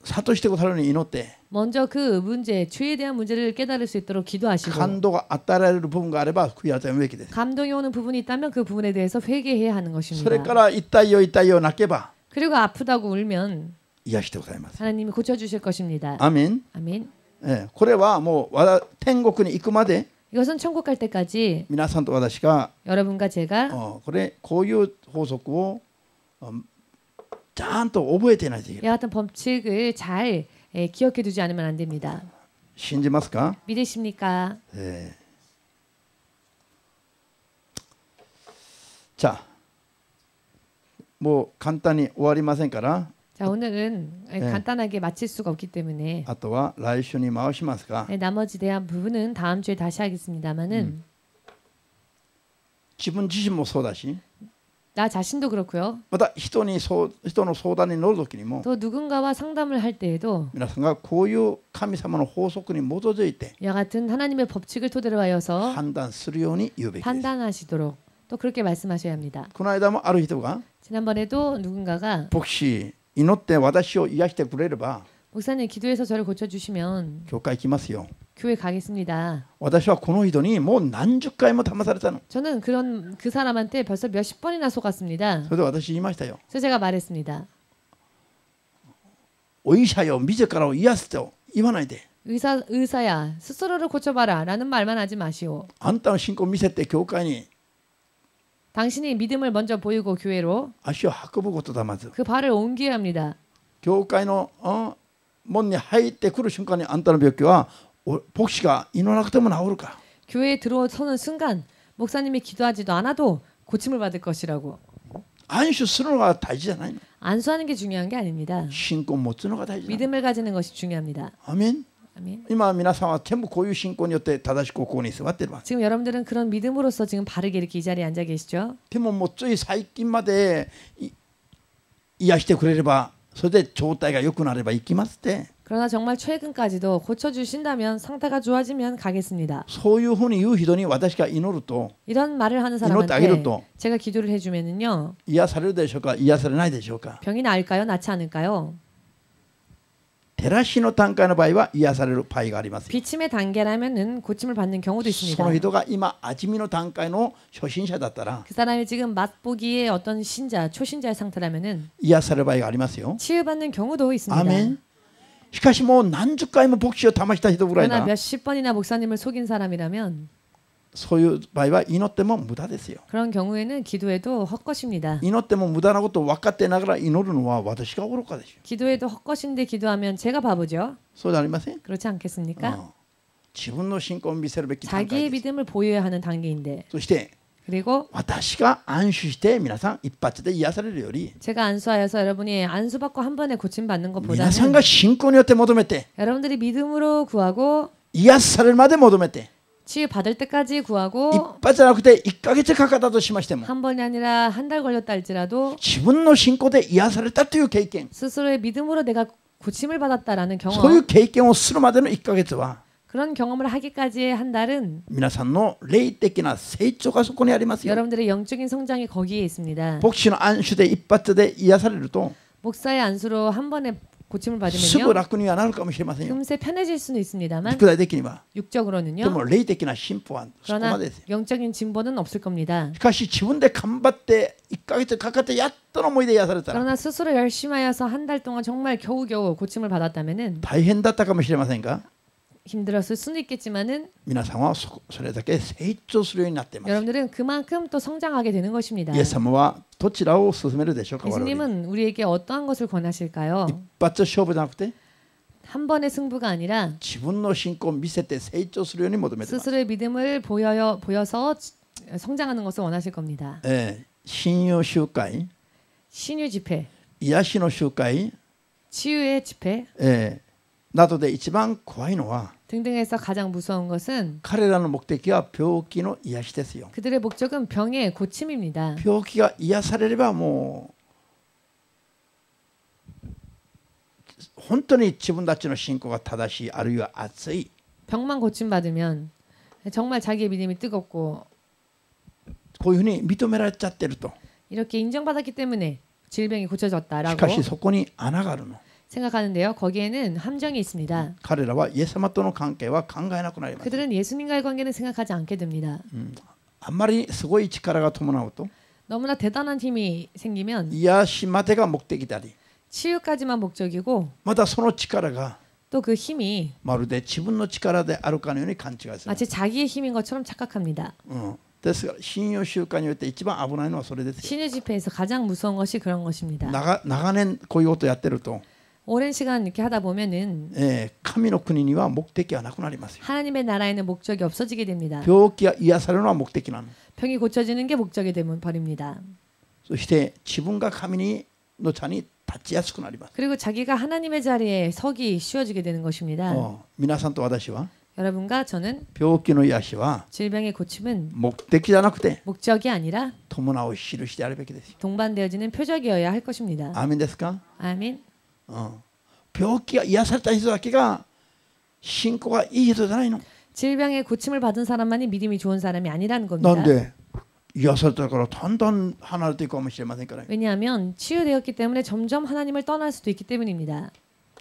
諭してくださるように祈って 먼저 그 문제, 죄에 대한 문제를 깨달을 수 있도록 기도하시고 感動が与えられる部分があれば悔い改めるべきです。 감동이 오는 부분이 있다면 그 부분에 대해서 회개해야 하는 それか 것입니다. ら痛いよ痛いよ泣けば 그리고 아프다고 울면 癒してございます。 하나님이 고쳐주실 것입니다. アーメン。 아멘. これはもう天国に行くまで 이것은 천국 갈 때까지 皆さんと私が 여러분과 제가 こういう法則をちゃんと覚えていないといけない。 이와 같은 법칙을 잘 기억해 두지 않으면 안 됩니다. 信じますか？ 믿으십니까? じゃあもう簡単に終わりませんから 자, 오늘은 간단하게 마칠 수가 없기 때문에 あとは来週に回しますが 나머지 대한 부분은 다음 주에 다시 하겠습니다만은 自分自身もそうだし 나 자신도 그렇고요. また人の相談に乗る時にも 또 누군가와 상담을 할 때에도 皆さんがこういう神様の法則に基づいて 이와 같은 하나님의 법칙을 토대로 하여서 判断するように言うべきです。 판단하시도록 또 그렇게 말씀하셔야 합니다. この間もある人が 지난번에도 누군가가 牧師祈って私を癒してくれれば 목사님 기도해서 저를 고쳐주시면 教会行きますよ。 교회 가겠습니다. 私はこの人にもう何十回も騙されたの。 저는 그 사람한테 벌써 몇십 번이나 속았습니다. それで私言いましたよ。 그래서 제가 말했습니다. お医者よ自らを癒すと言わないで。 의사야 스스로를 고쳐봐라 라는 말만 하지 마시오. あんたの信仰を見せて教会に 당신이 믿음을 먼저 보이고 교회로 足を運ぶことだまず。 그 발을 옮겨야 합니다. 教会の門に入ってくる瞬間にあんたの病気は牧師が祈らなくても治るか。 교회에 들어서는 순간 목사님이 기도하지도 않아도 고침을 받을 것이라고. 安守するのが大事じゃないの。 안수하는 게 중요한 게 아닙니다. 信仰を持つのが大事なの。 믿음을 가지는 것이 중요합니다. アーメン。 아멘. 今皆さんは全部こういう信仰によって正しくここに座っています。 지금 여러분들은 그런 믿음으로서 지금 바르게 이렇게 이 자리에 앉아 계시죠? でももうつい最近まで癒してくれればそれで状態が良くなれば行きますって。 그러나 정말 최근까지도 고쳐주신다면 상태가 좋아지면 가겠습니다. そういうふうに言う人に私が祈ると 이런 말을 하는 祈ってあげる 사람한테 と 제가 기도를 해주면은요 癒されるでしょうか癒されないでしょうか。 병이 나을까요? 낫지 않을까요? 照らしの段階の場合は癒される場合がありますよ。 비침의 단계라면은 고침을 받는 경우도 そ 있습니다. の人が今味見の段階の初心者だったら 그 사람이 지금 맛보기에 어떤 신자, 초신자의 상태라면은 癒される場合がありますよ。 치유받는 경우도 있습니다. アーメン。しかしもう何十回も牧師を騙した人ぐらい 그러나 な 몇십 번이나 목사님을 속인 사람이라면 そういう場合は祈っても無駄ですよ。 그런 경우에는 기도해도 헛것입니다. 祈っても無駄なことを分かってながら祈るのは私が愚かでしょ。 기도해도 헛것인데 기도하면 제가 바보죠. そうでありません？ 그렇지 않겠습니까? 自分の信仰を見せるべき段 자기의 階です。 믿음을 보여야 하는 단계인데 そして 그리고 私が安守して皆さん一発で癒されるより 제가 안수하여서 여러분이 안수받고 한 번에 고침받는 皆さん 것보다는 が信仰によって求めて 여러분들이 믿음으로 구하고 癒されるまで求めて 치유받을 때까지 구하고 一発じゃなくて1ヶ月かかったとしましても 한 번이 아니라 한 달 걸렸다 할지라도 自分の信仰で癒されたという経験 스스로의 믿음으로 내가 고침을 받았다라는 そういう 경험 経験をするまでの1ヶ月は 그런 경험을 하기까지의 한 달은 皆さんの霊的な成長がそこにありますよ。 여러분들의 영적인 성장이 거기에 있습니다. 牧師の安守で一発で癒されると 목사의 안수로 한 번에 고침을 すぐ 받으면요 楽にはなるかもしれませんよ。 금세 편해질 수는 있습니다만 肉体的には。で 육적으로는요 も霊的な進歩はそこ 그러나 までですよ。 영적인 진보는 없을 겁니다. しかし自分で頑張って1ヶ月かかってやっとの思いで癒されたら 그러나 스스로 열심히 하여서 한 달 동안 정말 겨우겨우 고침을 받았다면은 大変だったかもしれませんが 힘들었을 수는 있겠지만은 皆さんはそれだけ成長するようになっています。 여러분들은 그만큼 또 성장하게 되는 것입니다. イエス様はどちらを勧めるでしょうか。我々に 예수님은 우리에게 어떠한 것을 권하실까요? 一発勝負じゃなくて한 번의 승부가 아니라 自分の信仰を見せて成長するように求めています。 스스로의 믿음을 보여서 성장하는 것을 원하실 겁니다. 信用集会、 신유 집회, 癒しの集会、 치유의 집회 などで一番怖いのは 등등에서 가장 무서운 것은 彼らの目的は病気の癒しですよ。 그들의 목적은 병의 고침입니다. 病気が癒されればもう本当に自分たちの信仰が正しい、あるいは熱い、 병만 고침받으면 정말 자기의 믿음이 뜨겁고 こういうふうに認められちゃってると。 이렇게 인정받았기 때문에 질병이 し 고쳐졌다라고 かしそこに穴があるの。 생각하는데요. 거기에는 함정이 있습니다. 彼らはイエス様との関係は考えなくなります。 그들은 예수님과의 관계는 생각하지 않게 됩니다. あんまりすごい力が伴うと 너무나 대단한 힘이 생기면 癒しまでが目的であり、 치유까지만 목적이고 またその力が 또 그 힘이 まるで自分の力であるかのように勘違いする。 마치 자기의 힘인 것처럼 착각합니다. ですから信用習慣において一番危ないのはそれですよ。 신유 집회에서 가장 무서운 것이 그런 것입니다. 長年こういうことやってると、 오랜 시간 이렇게 하다 보면은 神の国には目的はなくなりますよ。 하나님의 나라에는 목적이 없어지게 됩니다. 病気が癒されるのは目的なの。 병이 고쳐지는 게 목적이 되면 버립니다. そして自分が神の座に立ちやすくなります。 그리고 자기가 하나님의 자리에 서기 쉬워지게 되는 것입니다. 皆さんと私は 여러분과 저는 病気の癒しは 질병의 고침은 目的じゃなくて 목적이 아니라 伴う印であるべきですよ。 동반되어지는 표적이어야 할 것입니다. アーメンですか？ 아멘. 病気が癒された人だけが信仰がいい人じゃないの。 질병의 고침을 받은 사람만이 믿음이 좋은 사람이 아니라는 겁니다. なんで癒されたからだんだん離れていくかもしれませんから。 왜냐하면 치유되었기 때문에 점점 하나님을 떠날 수도 있기 때문입니다.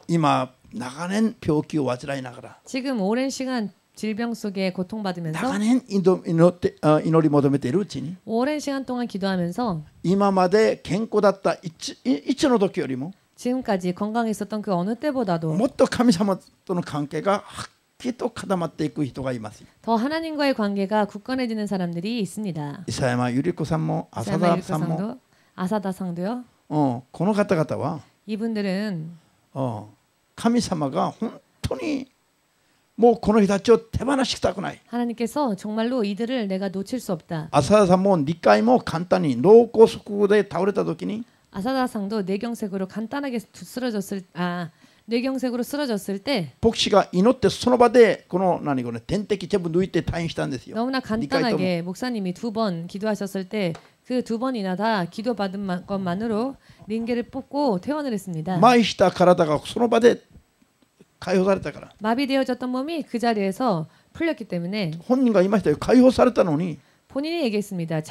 今長年病気を患いながら 지금 오랜 시간 질병 속에 고통받으면서 長年祈り求めているうちに 오랜 시간 동안 기도하면서 今まで健康だったいつの時よりも 지금까지 건강했었던 그 어느 때보다도 もっと神様との関係がはっきりと固まっていく人がいます。 더 하나님과의 관계가 굳건해지는 사람들이 있습니다. 伊佐山ゆり子さんも浅田さんも 아사다 상도요. この方々は 이분들은 神様が本当にもうこの人たちを手放したくない。 하나님께서 정말로 이들을 내가 놓칠 수 없다. 浅田さんも2回も簡単に脳梗塞で倒れた時に 아사다 상도 뇌경색으로 간단하게 뇌경색으로 쓰러졌을 때 牧師が祈ってその場でこの点滴全部抜いて退院したんですよ。 너무나 간단하게 목사님이 2번 기도하셨을 때 그 2번이나 다 기도받은 것만으로 링게를 뽑고 퇴원을 했습니다. 麻痺した体がその場で解放されたから。 마비되어졌던 몸이 그 자리에서 풀렸기 때문에 本人が言いましたよ。解放されたのに 본인이 얘기했습니다.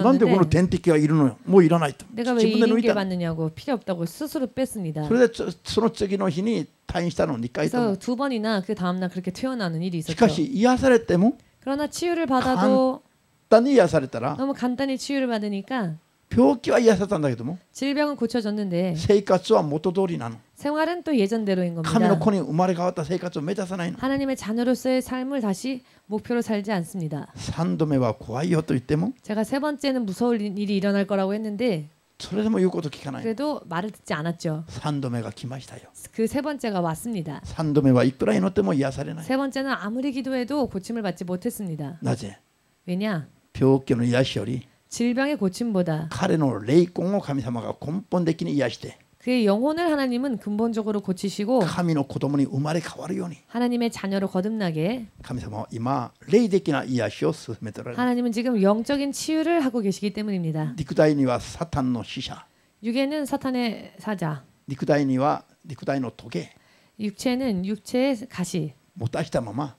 なんでこの 자유로워졌는데 点滴がいるのよ。もういらないと。 내가 自 왜 分で 이 抜い 링게 た。 받느냐고 필요 없다고 스스로 뺐습니다. それでその次の日に退院したの2回と 그래서 も。 2번이나 그 다음날 그렇게 퇴원하는 일이 しか 있었죠. し癒されても 그러나 치유를 받아도 簡単に癒されたら 너무 간단히 치유를 받으니까 病気は癒されたんだけども 질병은 고쳐졌는데 生活は元通りなの。 생활은 또 예전대로인 神の 겁니다. 子に生まれ変わった生活を目指さないの。 하나님의 자녀로서의 삶을 다시 목표로 살지 않습니다. 3度目は怖いよと言っても 제가 세 번째는 무서울 일이 일어날 거라고 했는데 それでも言うこと聞かない。 그래도 말을 듣지 않았죠. 3度目が来ましたよ。 그 세 번째가 왔습니다. 3度目はいくら祈っても癒されない。 세 번째는 아무리 기도해도 고침을 받지 못했습니다. なぜ？ 왜냐? 病気の癒しより 질병의 고침보다 彼の霊魂を神様が根本的に癒して 그의 영혼을 하나님은 근본적으로 고치시고 神の子供に生まれ変わるように 하나님의 자녀로 거듭나게 神様は今霊的な癒しを進めておられる。 하나님은 지금 영적인 치유를 하고 계시기 때문입니다. 肉体にはサタンの使者、 육에는 사탄의 사자, 肉体には肉体のトゲ 육체는 육체의 가시를 持たしたまま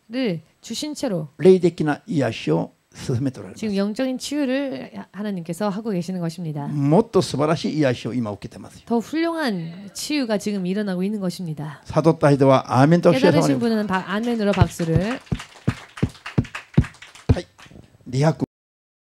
주신 채로 霊的な癒しを進めておられます。 지금 영적인 치유를 하나님께서 하고 계시는 것입니다. もっと素晴らしい癒しを今受けてますよ。 더 훌륭한 치유가 지금 일어나고 있는 것입니다. 悟った人はアーメンとおっしゃいます。 깨달으신 분은 아멘으로 박수를. はい。200